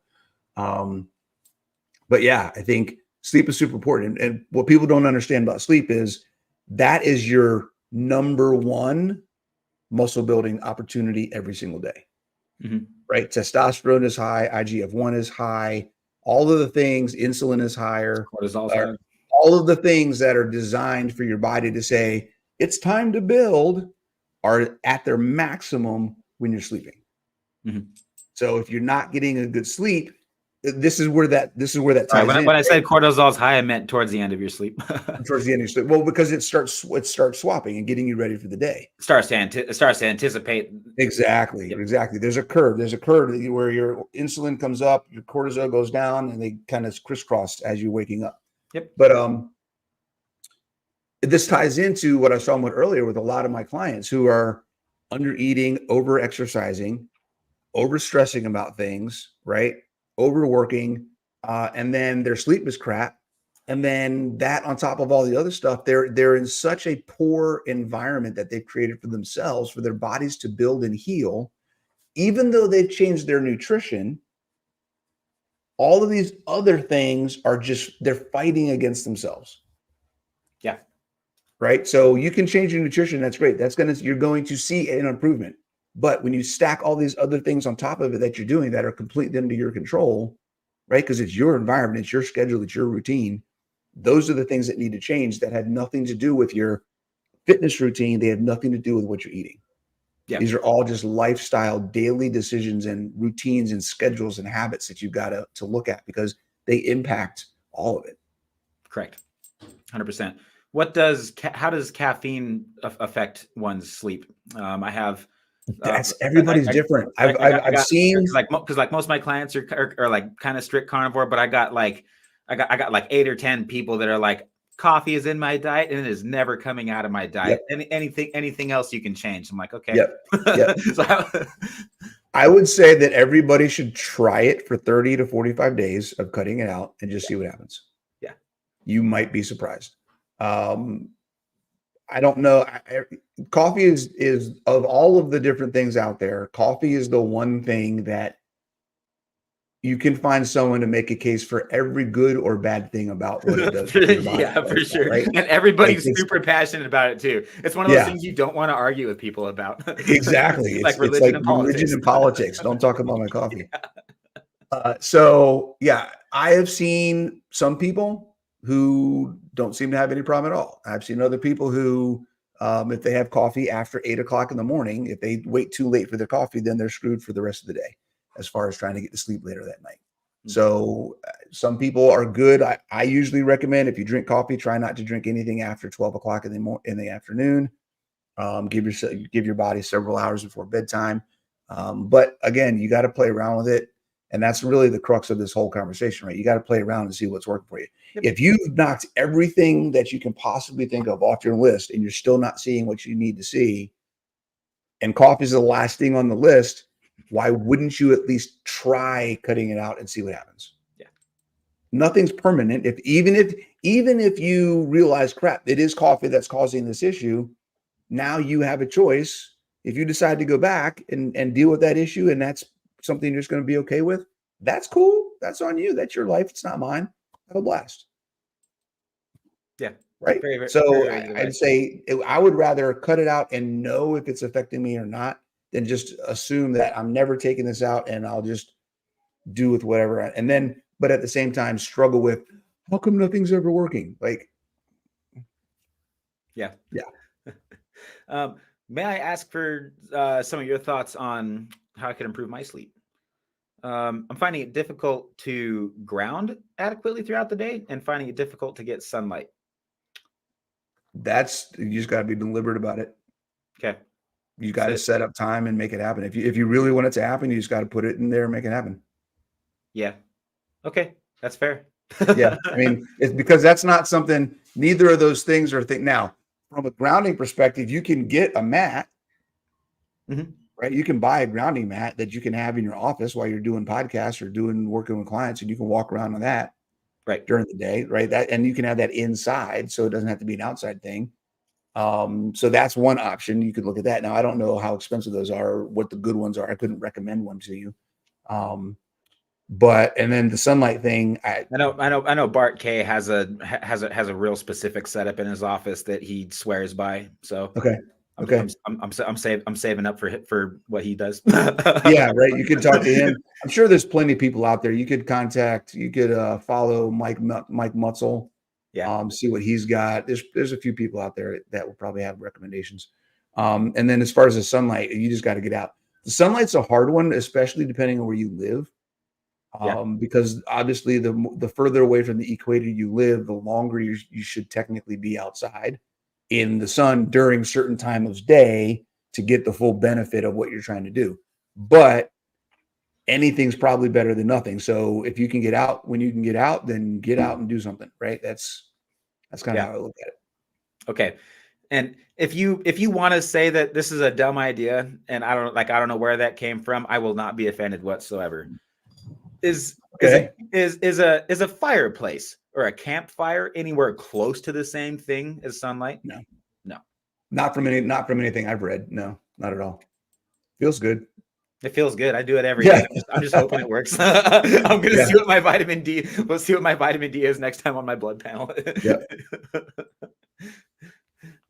Speaker 2: but yeah, I think sleep is super important. And what people don't understand about sleep is that is your number one muscle building opportunity every single day, right? Testosterone is high, IGF-1 is high, all of the things, insulin is higher,
Speaker 1: Cortisol's high.
Speaker 2: all of the things that are designed for your body to say, it's time to build, are at their maximum when you're sleeping. So if you're not getting a good sleep, this is where that ties in.
Speaker 1: When I said cortisol's high, I meant towards the end of your sleep.
Speaker 2: Towards the end of your sleep. Well, because it starts swapping and getting you ready for the day.
Speaker 1: It starts to anticipate.
Speaker 2: Exactly.
Speaker 1: Yep.
Speaker 2: Exactly. There's a curve where your insulin comes up, your cortisol goes down, and they kind of crisscross as you're waking up.
Speaker 1: Yep.
Speaker 2: But this ties into what I was talking about earlier with a lot of my clients who are under eating, over exercising, over stressing about things, right? Overworking, and then their sleep is crap. And then that on top of all the other stuff, they're in such a poor environment that they've created for themselves, for their bodies to build and heal, even though they've changed their nutrition. All of these other things are they're fighting against themselves.
Speaker 1: Yeah.
Speaker 2: Right. So you can change your nutrition. That's great. You're going to see an improvement. But when you stack all these other things on top of it that you're doing that are completely under your control, right? Because it's your environment, it's your schedule, it's your routine. Those are the things that need to change that had nothing to do with your fitness routine. They have nothing to do with what you're eating. Yeah. These are all just lifestyle, daily decisions and routines and schedules and habits that you've got to look at because they impact all of it.
Speaker 1: Correct. 100%. How does caffeine affect one's sleep? I have.
Speaker 2: That's everybody's different. I've seen
Speaker 1: because most of my clients are like kind of strict carnivore, but I got like 8 or 10 people that are like coffee is in my diet and it is never coming out of my diet.
Speaker 2: Yep.
Speaker 1: Anything else you can change. I'm like, okay.
Speaker 2: Yep. I would say that everybody should try it for 30 to 45 days of cutting it out and just see what happens.
Speaker 1: Yeah.
Speaker 2: You might be surprised. I don't know. Coffee is of all of the different things out there, coffee is the one thing that you can find someone to make a case for every good or bad thing about what it does.
Speaker 1: Yeah, for sure. Right? And everybody's super passionate about it too. It's one of those things you don't want to argue with people about.
Speaker 2: Exactly.
Speaker 1: It's like religion
Speaker 2: and politics. Don't talk about my coffee. So yeah, I have seen some people who don't seem to have any problem at all. I've seen other people who, if they have coffee after 8 o'clock in the morning, if they wait too late for their coffee, then they're screwed for the rest of the day as far as trying to get to sleep later that night. Mm-hmm. So some people are good. I usually recommend if you drink coffee, try not to drink anything after 12 o'clock in the afternoon. Give your body several hours before bedtime. But again, you got to play around with it. And that's really the crux of this whole conversation, right? You got to play around and see what's working for you. Yep. If you've knocked everything that you can possibly think of off your list and you're still not seeing what you need to see, and coffee is the last thing on the list, why wouldn't you at least try cutting it out and see what happens?
Speaker 1: Yeah.
Speaker 2: Nothing's permanent. Even if you realize, crap, it is coffee that's causing this issue, now you have a choice. If you decide to go back and deal with that issue, and that's something you're just going to be okay with, that's cool. That's on you. That's your life. It's not mine. Have a blast.
Speaker 1: Yeah.
Speaker 2: Right. I'd say I would rather cut it out and know if it's affecting me or not than just assume that I'm never taking this out and I'll just do with whatever. But at the same time, struggle with how come nothing's ever working? Like,
Speaker 1: yeah.
Speaker 2: Yeah.
Speaker 1: May I ask for some of your thoughts on how I could improve my sleep? I'm finding it difficult to ground adequately throughout the day and finding it difficult to get sunlight.
Speaker 2: You just got to be deliberate about it.
Speaker 1: Okay.
Speaker 2: You got to set up time and make it happen. If you really want it to happen, you just got to put it in there and make it happen.
Speaker 1: Yeah. Okay. That's fair.
Speaker 2: Yeah. I mean, it's because that's not something, neither of those things are now, from a grounding perspective, you can get a mat, right? You can buy a grounding mat that you can have in your office while you're doing podcasts or working with clients, and you can walk around on that during the day, right? And you can have that inside, so it doesn't have to be an outside thing. So that's one option. You could look at that. Now, I don't know how expensive those are, or what the good ones are. I couldn't recommend one to you. And then the sunlight thing, I
Speaker 1: know Bart K has a real specific setup in his office that he swears by. So I'm saving up for what he does.
Speaker 2: Yeah, right. You could talk to him. I'm sure there's plenty of people out there. You could follow Mike Mutzel.
Speaker 1: Yeah.
Speaker 2: See what he's got. There's a few people out there that will probably have recommendations. And then as far as the sunlight, you just got to get out. The sunlight's a hard one, especially depending on where you live. Because obviously the further away from the equator you live, the longer you should technically be outside in the sun during certain times of day to get the full benefit of what you're trying to do. But anything's probably better than nothing. So if you can get out when you can get out, then get out and do something, right? That's kind of how I look at it.
Speaker 1: Okay. And if you want to say that this is a dumb idea and I don't know where that came from, I will not be offended whatsoever. Is a fireplace or a campfire anywhere close to the same thing as sunlight?
Speaker 2: No. Not from anything I've read. No, not at all. Feels good.
Speaker 1: It feels good. I do it every day. I'm just hoping it works. I'm gonna see what my vitamin D. We'll see what my vitamin D is next time on my blood panel.
Speaker 2: Yeah.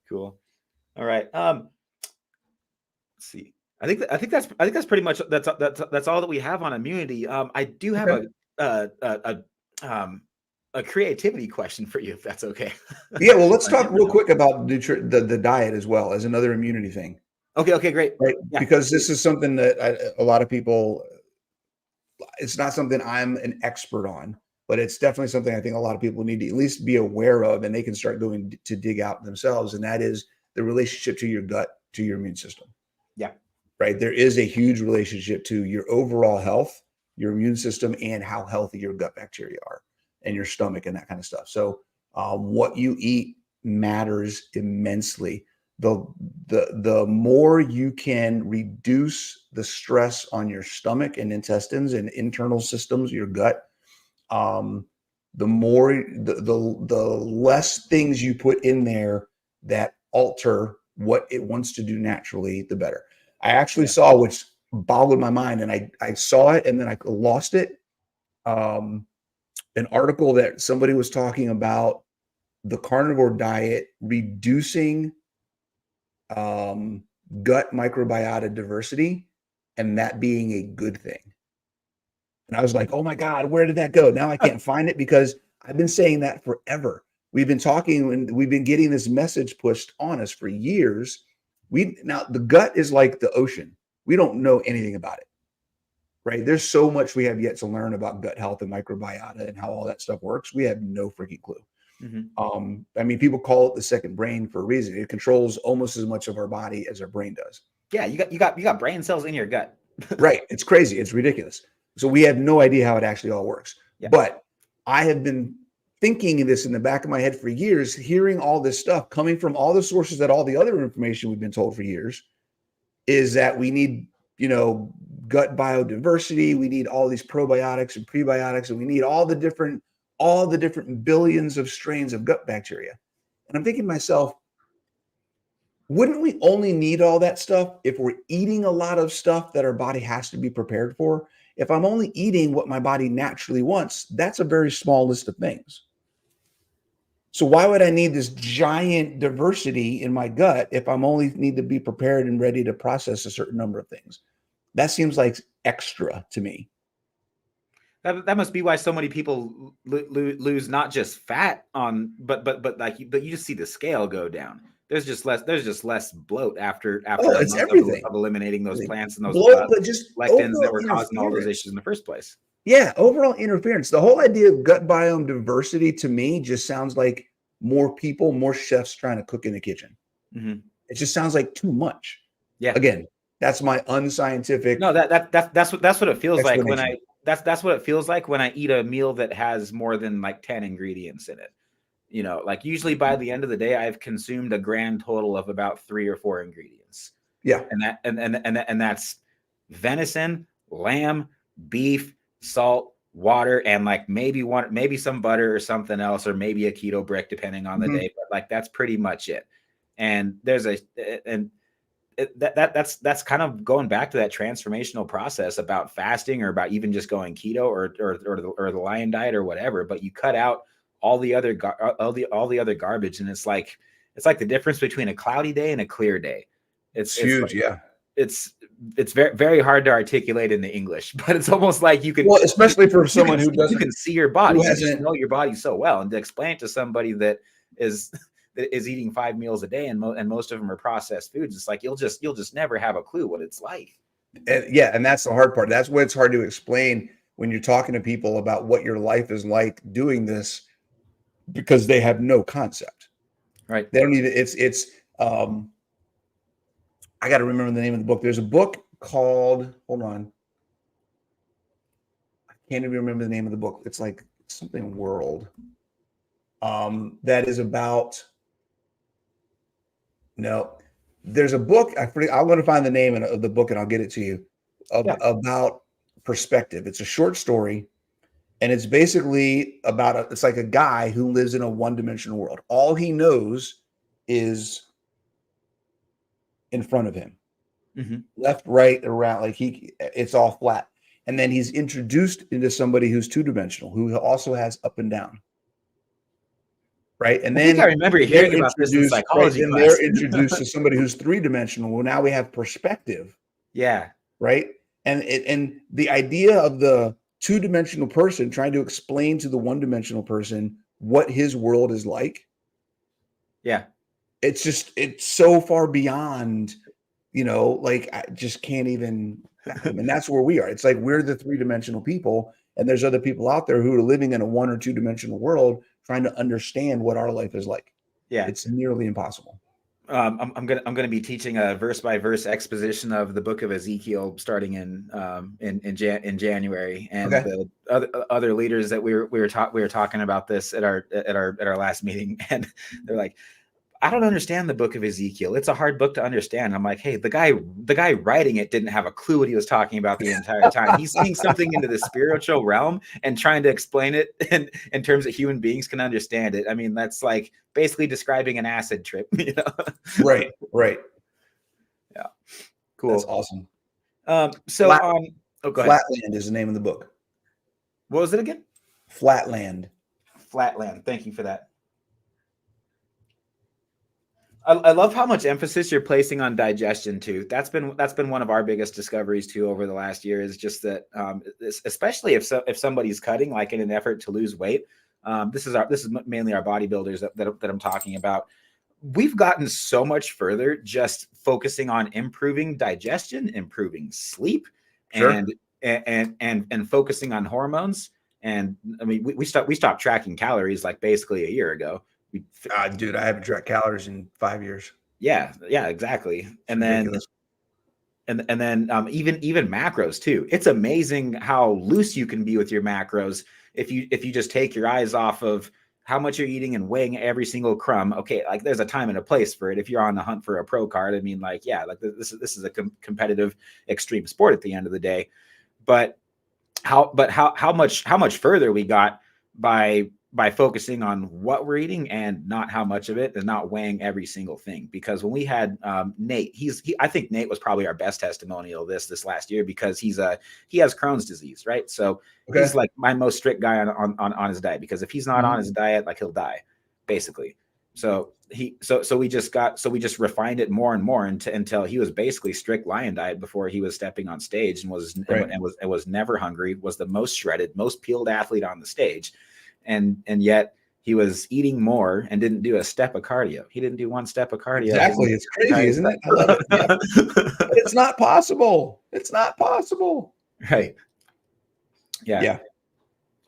Speaker 1: Cool. All right. Let's see. I think that's pretty much that's all that we have on immunity. I do have a creativity question for you, if that's okay.
Speaker 2: Yeah, well, let's talk real quick about the diet as well as another immunity thing.
Speaker 1: Okay, great.
Speaker 2: Right, because this is something that a lot of people. It's not something I'm an expert on, but it's definitely something I think a lot of people need to at least be aware of, and they can start going to dig out themselves. And that is the relationship to your gut, to your immune system.
Speaker 1: Yeah.
Speaker 2: Right. There is a huge relationship to your overall health, your immune system, and how healthy your gut bacteria are and your stomach and that kind of stuff. So What you eat matters immensely. The more you can reduce the stress on your stomach and intestines and internal systems, your gut, the more the less things you put in there that alter what it wants to do naturally, the better. I actually saw, which boggled my mind, and I saw it and then I lost it. An article that somebody was talking about the carnivore diet reducing gut microbiota diversity, and that being a good thing. And I was like, oh my God, where did that go? Now I can't find it because I've been saying that forever. We've been talking and we've been getting this message pushed on us for years. Now the gut is like the ocean. We don't know anything about it, right? There's so much we have yet to learn about gut health and microbiota and how all that stuff works. We have no freaking clue. I mean, people call it the second brain for a reason. It controls almost as much of our body as our brain does.
Speaker 1: Yeah, you got brain cells in your gut.
Speaker 2: Right. It's crazy. It's ridiculous. So we have no idea how it actually all works. Yeah. But I have been thinking this in the back of my head for years, hearing all this stuff coming from all the sources that all the other information we've been told for years is that we need, gut biodiversity. We need all these probiotics and prebiotics, and we need all the different billions of strains of gut bacteria. And I'm thinking to myself, wouldn't we only need all that stuff if we're eating a lot of stuff that our body has to be prepared for? If I'm only eating what my body naturally wants, that's a very small list of things. So why would I need this giant diversity in my gut if I'm only need to be prepared and ready to process a certain number of things? That seems like extra to me.
Speaker 1: That must be why so many people lose not just fat but you just see the scale go down. There's just less bloat after
Speaker 2: it's everything
Speaker 1: of eliminating those plants and those
Speaker 2: bloat, but just
Speaker 1: lectins that were causing all those issues in the first place.
Speaker 2: Yeah, overall interference. The whole idea of gut biome diversity to me just sounds like more people, more chefs trying to cook in the kitchen. Mm-hmm. It just sounds like too much.
Speaker 1: Yeah.
Speaker 2: Again, that's my unscientific.
Speaker 1: No, that's what it feels like when that's what it feels like when I eat a meal that has more than like 10 ingredients in it. Like usually by the end of the day, I've consumed a grand total of about 3 or 4 ingredients.
Speaker 2: Yeah.
Speaker 1: And that's venison, lamb, beef, salt, water, and like maybe some butter or something else, or maybe a keto brick, depending on the day. But like, that's pretty much it. And that's kind of going back to that transformational process about fasting, or about even just going keto or the lion diet or whatever. But you cut out all the other garbage, and it's like the difference between a cloudy day and a clear day.
Speaker 2: It's huge. Yeah.
Speaker 1: It's very, very hard to articulate in the English, but it's almost like you can,
Speaker 2: especially for someone who doesn't,
Speaker 1: you can see your body, you know your body so well, and to explain it to somebody that is eating 5 meals a day and most of them are processed foods, it's like you'll just never have a clue what it's like.
Speaker 2: And that's the hard part. That's what it's hard to explain when you're talking to people about what your life is like doing this, because they have no concept.
Speaker 1: Right.
Speaker 2: They don't even. It's. I got to remember the name of the book. There's a book called. Hold on. I can't even remember the name of the book. It's like something world. That is about. No, there's a book. I want to find the name of the book and I'll get it to you. About perspective. It's a short story, and it's basically about it's like a guy who lives in a one-dimensional world. All he knows is in front of him, left, right, around. Like it's all flat. And then he's introduced into somebody who's two-dimensional, who also has up and down. Right. And then
Speaker 1: I remember hearing about this in psychology class.
Speaker 2: They're introduced to somebody who's three-dimensional. Well, now we have perspective.
Speaker 1: Yeah.
Speaker 2: Right. And the idea of the two-dimensional person trying to explain to the one-dimensional person what his world is like.
Speaker 1: Yeah.
Speaker 2: It's so far beyond, like I just can't even. And that's where we are. It's like we're the three-dimensional people, and there's other people out there who are living in a 1 or 2-dimensional world trying to understand what our life is like.
Speaker 1: Yeah.
Speaker 2: It's nearly impossible.
Speaker 1: I'm gonna be teaching a verse by verse exposition of the book of Ezekiel starting in January, and
Speaker 2: Okay.
Speaker 1: the other leaders that we were talking about this at our last meeting, and they're like, I don't understand the book of Ezekiel. It's a hard book to understand. I'm like, hey, the guy writing it didn't have a clue what he was talking about the entire time. He's seeing something into the spiritual realm and trying to explain it in terms that human beings can understand it. I mean, that's like basically describing an acid trip, you know?
Speaker 2: Right.
Speaker 1: Yeah.
Speaker 2: That's
Speaker 1: Cool.
Speaker 2: awesome.
Speaker 1: Oh, go ahead.
Speaker 2: Flatland is the name of the book.
Speaker 1: What was it again?
Speaker 2: Flatland.
Speaker 1: Flatland. Thank you for that. I love how much emphasis you're placing on digestion too. That's been one of our biggest discoveries too over the last year. Is just that, especially if somebody's cutting like in an effort to lose weight. This is mainly our bodybuilders that I'm talking about. We've gotten so much further just focusing on improving digestion, improving sleep,
Speaker 2: Sure.
Speaker 1: and focusing on hormones. And I mean, we stopped tracking calories like basically a year ago.
Speaker 2: Dude, I haven't tracked calories in 5 years.
Speaker 1: Yeah, exactly.
Speaker 2: It's
Speaker 1: And
Speaker 2: ridiculous.
Speaker 1: then even macros too. It's amazing how loose you can be with your macros if you just take your eyes off of how much you're eating and weighing every single crumb. Okay, like there's a time and a place for it. If you're on the hunt for a pro card, I mean, like, yeah, like this is a competitive extreme sport at the end of the day. But how much further we got by focusing on what we're eating and not how much of it, and not weighing every single thing. Because when we had Nate, I think Nate was probably our best testimonial this last year, because he has Crohn's disease, right? So he's like my most strict guy on his diet, because if he's not on his diet, like he'll die, basically. So we just refined it more and more until he was basically strict lion diet before he was stepping on stage, and was never hungry, was the most shredded, most peeled athlete on the stage. And yet he was eating more and didn't do a step of cardio. He didn't do one step of cardio.
Speaker 2: Exactly. It's crazy, isn't it? I love it. Yeah. But it's not possible. It's not possible.
Speaker 1: Right. Yeah.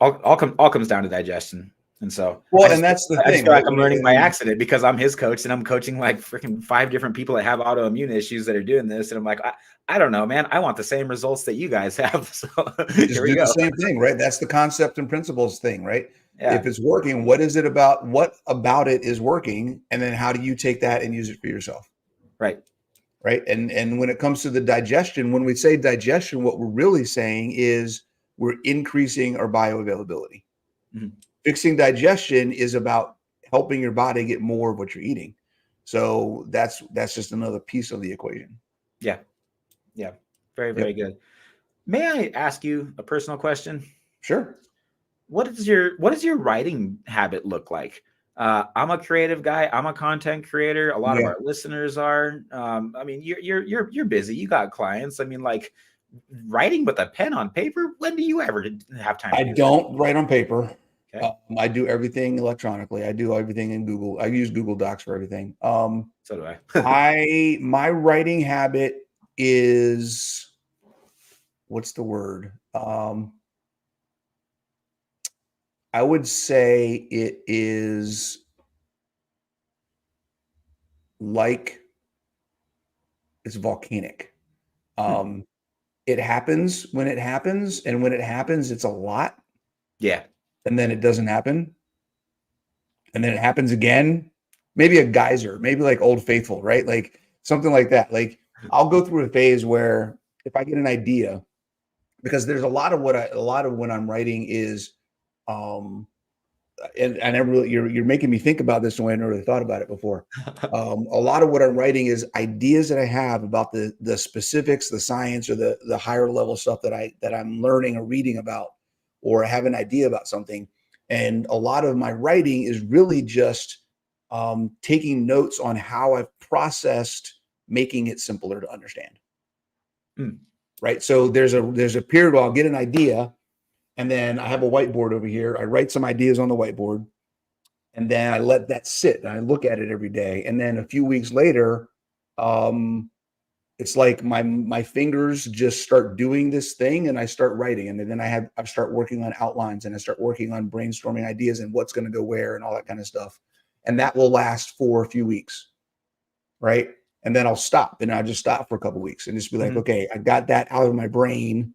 Speaker 1: All comes down to digestion. And so,
Speaker 2: and that's the thing.
Speaker 1: I just feel like I'm learning by accident, because I'm his coach and I'm coaching like freaking 5 different people that have autoimmune issues that are doing this. And I'm like, I don't know, man. I want the same results that you guys have. So
Speaker 2: just do the same thing, right? That's the concept and principles thing, right?
Speaker 1: Yeah.
Speaker 2: If it's working, what about it is working? And then how do you take that and use it for yourself?
Speaker 1: Right.
Speaker 2: And when it comes to the digestion, when we say digestion, what we're really saying is we're increasing our bioavailability. Mm-hmm. Fixing digestion is about helping your body get more of what you're eating. So that's just another piece of the equation.
Speaker 1: Yeah. Very, very good. May I ask you a personal question?
Speaker 2: Sure.
Speaker 1: What does your writing habit look like? I'm a creative guy. I'm a content creator. A lot of our listeners are. I mean, you're busy. You got clients. I mean, like, writing with a pen on paper. When do you ever have time?
Speaker 2: I don't write on paper.
Speaker 1: Okay.
Speaker 2: I do everything electronically. I do everything in Google. I use Google Docs for everything.
Speaker 1: So do I.
Speaker 2: My writing habit is, what's the word? I would say it is like it's volcanic. It happens when it happens, and when it happens, it's a lot.
Speaker 1: Yeah.
Speaker 2: And then it doesn't happen. And then it happens again. Maybe a geyser, maybe like Old Faithful, right? Like something like that. Like I'll go through a phase where if I get an idea, because there's a lot of when I'm writing is, and I never really, you're making me think about this, so I never really thought about it before. A lot of what I'm writing is ideas that I have about the specifics, the science, or the higher level stuff that I'm learning or reading about, or I have an idea about something. And a lot of my writing is really just taking notes on how I've processed making it simpler to understand. Right. So there's a period where I'll get an idea, and then I have a whiteboard over here. I write some ideas on the whiteboard, and then I let that sit and I look at it every day. And then a few weeks later, it's like my fingers just start doing this thing, and I start writing. And then I start working on outlines, and I start working on brainstorming ideas and what's going to go where and all that kind of stuff. And that will last for a few weeks. right? And then I'll stop, and I'll just stop for a couple of weeks and just be like,
Speaker 1: Mhm.
Speaker 2: okay, I got that out of my brain.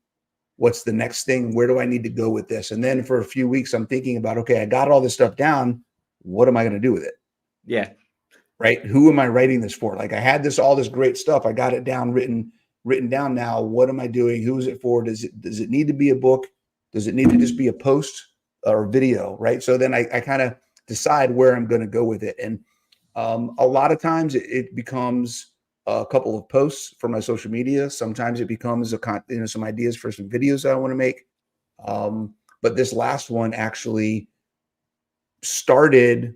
Speaker 2: What's the next thing? Where do I need to go with this? And then for a few weeks, I'm thinking about, okay, I got all this stuff down. What am I going to do with it?
Speaker 1: Yeah.
Speaker 2: Right? Who am I writing this for? Like I had all this great stuff. I got it down, written down now. What am I doing? Who is it for? Does it need to be a book? Does it need to just be a post or video? Right. So then I kind of decide where I'm going to go with it. And a lot of times it becomes a couple of posts for my social media. Sometimes it becomes some ideas for some videos that I want to make. But this last one actually started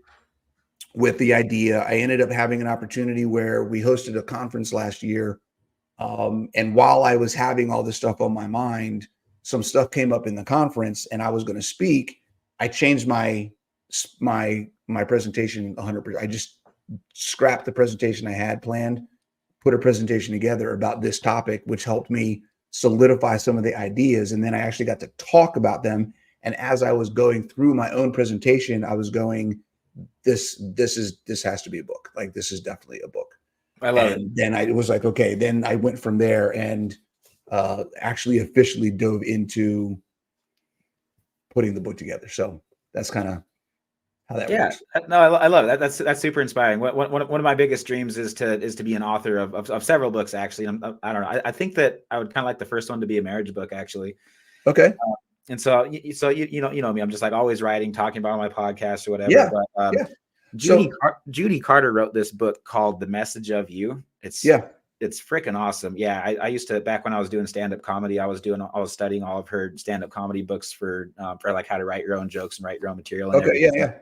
Speaker 2: with the idea. I ended up having an opportunity where we hosted a conference last year. And while I was having all this stuff on my mind, some stuff came up in the conference and I was going to speak. I changed my presentation 100%. I just scrapped the presentation I had planned, put a presentation together about this topic, which helped me solidify some of the ideas. And then I actually got to talk about them. And as I was going through my own presentation, I was going, this has to be a book. Like, this is definitely a book.
Speaker 1: I love it.
Speaker 2: And then it was like, okay, then I went from there and actually officially dove into putting the book together. So that's kind of how that works.
Speaker 1: No, I love it. That's super inspiring. One of my biggest dreams is to be an author of several books, actually. I don't know. I think that I would kind of like the first one to be a marriage book, actually.
Speaker 2: Okay.
Speaker 1: And so you know me, I'm just like always writing, talking about on my podcast or whatever.
Speaker 2: Yeah.
Speaker 1: But
Speaker 2: Yeah.
Speaker 1: Judy Carter wrote this book called The Message of You. It's freaking awesome. Yeah. I used to, back when I was doing stand-up comedy, I was studying all of her stand-up comedy books for like how to write your own jokes and write your own material. And
Speaker 2: okay. Yeah.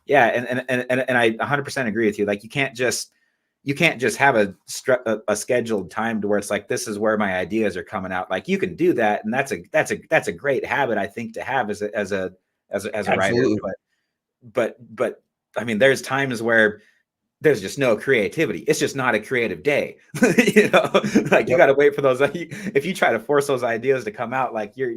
Speaker 1: Yeah. And I 100% agree with you. Like, you can't just have a scheduled time to where it's like, this is where my ideas are coming out. Like, you can do that. And that's a great habit, I think, to have as a writer. But I mean, there's times where there's just no creativity. It's just not a creative day. You got to wait for those. If you try to force those ideas to come out, like you're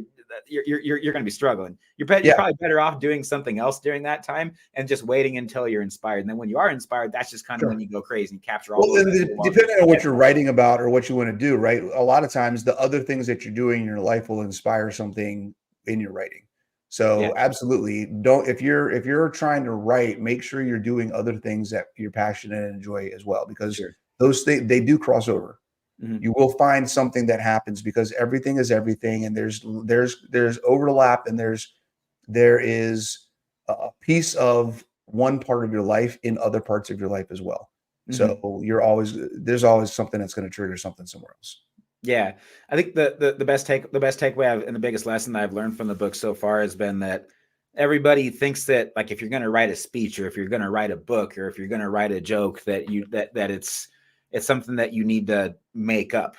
Speaker 1: going to be struggling. You're probably better off doing something else during that time and just waiting until you're inspired. And then when you are inspired, that's just kind of when you go crazy and capture all.
Speaker 2: Well, depending on what you're writing about or what you want to do, right? A lot of times the other things that you're doing in your life will inspire something in your writing. So absolutely, if you're trying to write, make sure you're doing other things that you're passionate and enjoy as well, because those things, they do cross over. Mm-hmm. You will find something that happens because everything is everything, and there's overlap, and there is a piece of one part of your life in other parts of your life as well. Mm-hmm. So there's always something that's going to trigger something somewhere else.
Speaker 1: Yeah, I think the best takeaway and the biggest lesson that I've learned from the book so far has been that everybody thinks that, like, if you're going to write a speech, or if you're going to write a book, or if you're going to write a joke, that it's something that you need to make up.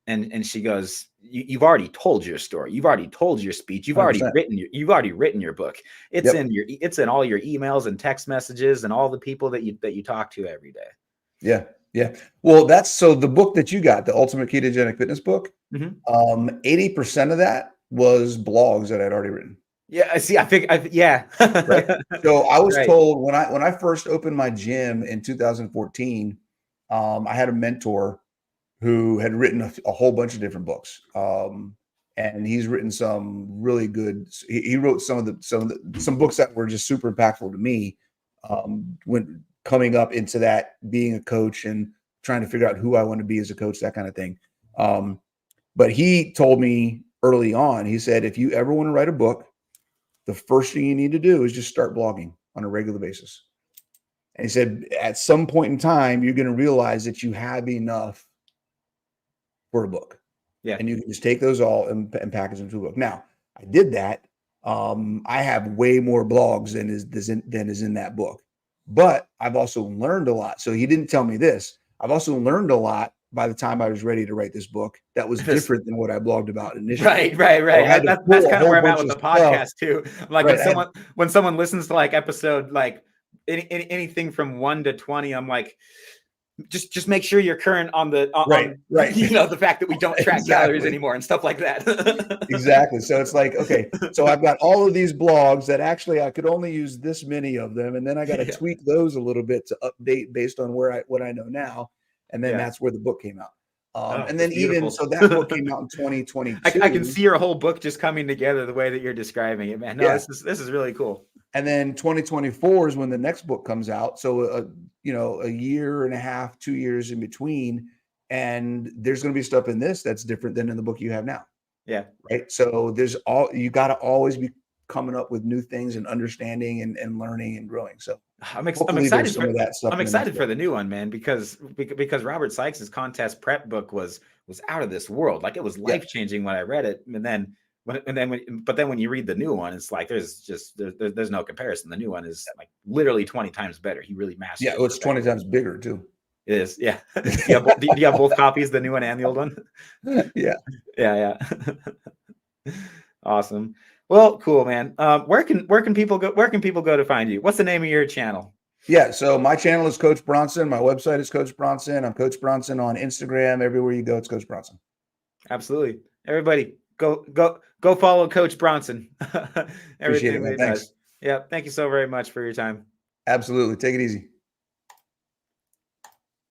Speaker 1: And she goes, you've already told your story, you've already told your speech, you've
Speaker 2: 100%.
Speaker 1: already written your book. It's in all your emails and text messages and all the people that you talk to every day.
Speaker 2: Yeah. Yeah. Well, so the book that you got, the Ultimate Ketogenic Fitness book, 80% of that was blogs that I'd already written.
Speaker 1: Yeah. I see. Yeah.
Speaker 2: Right. So I was told when I first opened my gym in 2014, I had a mentor who had written a whole bunch of different books. And he's written some really good, he wrote some books that were just super impactful to me, when coming up into that, being a coach and trying to figure out who I want to be as a coach, that kind of thing. But he told me early on, he said, if you ever want to write a book, the first thing you need to do is just start blogging on a regular basis. And he said, at some point in time, you're going to realize that you have enough for a book. Yeah. And you can just take those all and package them into a book. Now, I did that. I have way more blogs than is in that book. But I've also learned a lot. So he didn't tell me this. I've also learned a lot by the time I was ready to write this book that was different than what I blogged about initially.
Speaker 1: Right. So that's kind of where I'm at with the podcast too. Like, when someone listens to like episode, like anything from 1 to 20, I'm like, just make sure you're current on the the fact that we don't track calories anymore and stuff like that.
Speaker 2: Exactly. So it's like, okay, so I've got all of these blogs that actually I could only use this many of them, and then I got to tweak those a little bit to update based on what I know now. And then that's where the book came out. And then
Speaker 1: beautiful.
Speaker 2: so that book came out in 2022.
Speaker 1: I can see your whole book just coming together the way that you're describing it, man. No, this is really cool.
Speaker 2: And then 2024 is when the next book comes out. So, a year and a half, 2 years in between. And there's going to be stuff in this that's different than in the book you have now.
Speaker 1: Yeah.
Speaker 2: Right. So you got to always be coming up with new things and understanding and learning and growing. So
Speaker 1: I'm excited for
Speaker 2: that stuff.
Speaker 1: I'm excited for the new one, man, because Robert Sykes's contest prep book was out of this world. Like, it was life-changing when I read it. And then when you read the new one, it's like there's no comparison. The new one is like literally 20 times better. He really mastered it.
Speaker 2: Yeah, it's 20 times bigger too.
Speaker 1: It is. Yeah. Do you have both copies, the new one and the old one?
Speaker 2: Yeah.
Speaker 1: Yeah. Awesome. Well, cool, man. Where can people go to find you? What's the name of your channel?
Speaker 2: Yeah, so my channel is Coach Bronson. My website is Coach Bronson. I'm Coach Bronson on Instagram. Everywhere you go, it's Coach Bronson.
Speaker 1: Absolutely. Everybody, go follow Coach Bronson.
Speaker 2: Appreciate it, man. Thanks.
Speaker 1: Yeah. Thank you so very much for your time.
Speaker 2: Absolutely. Take it easy.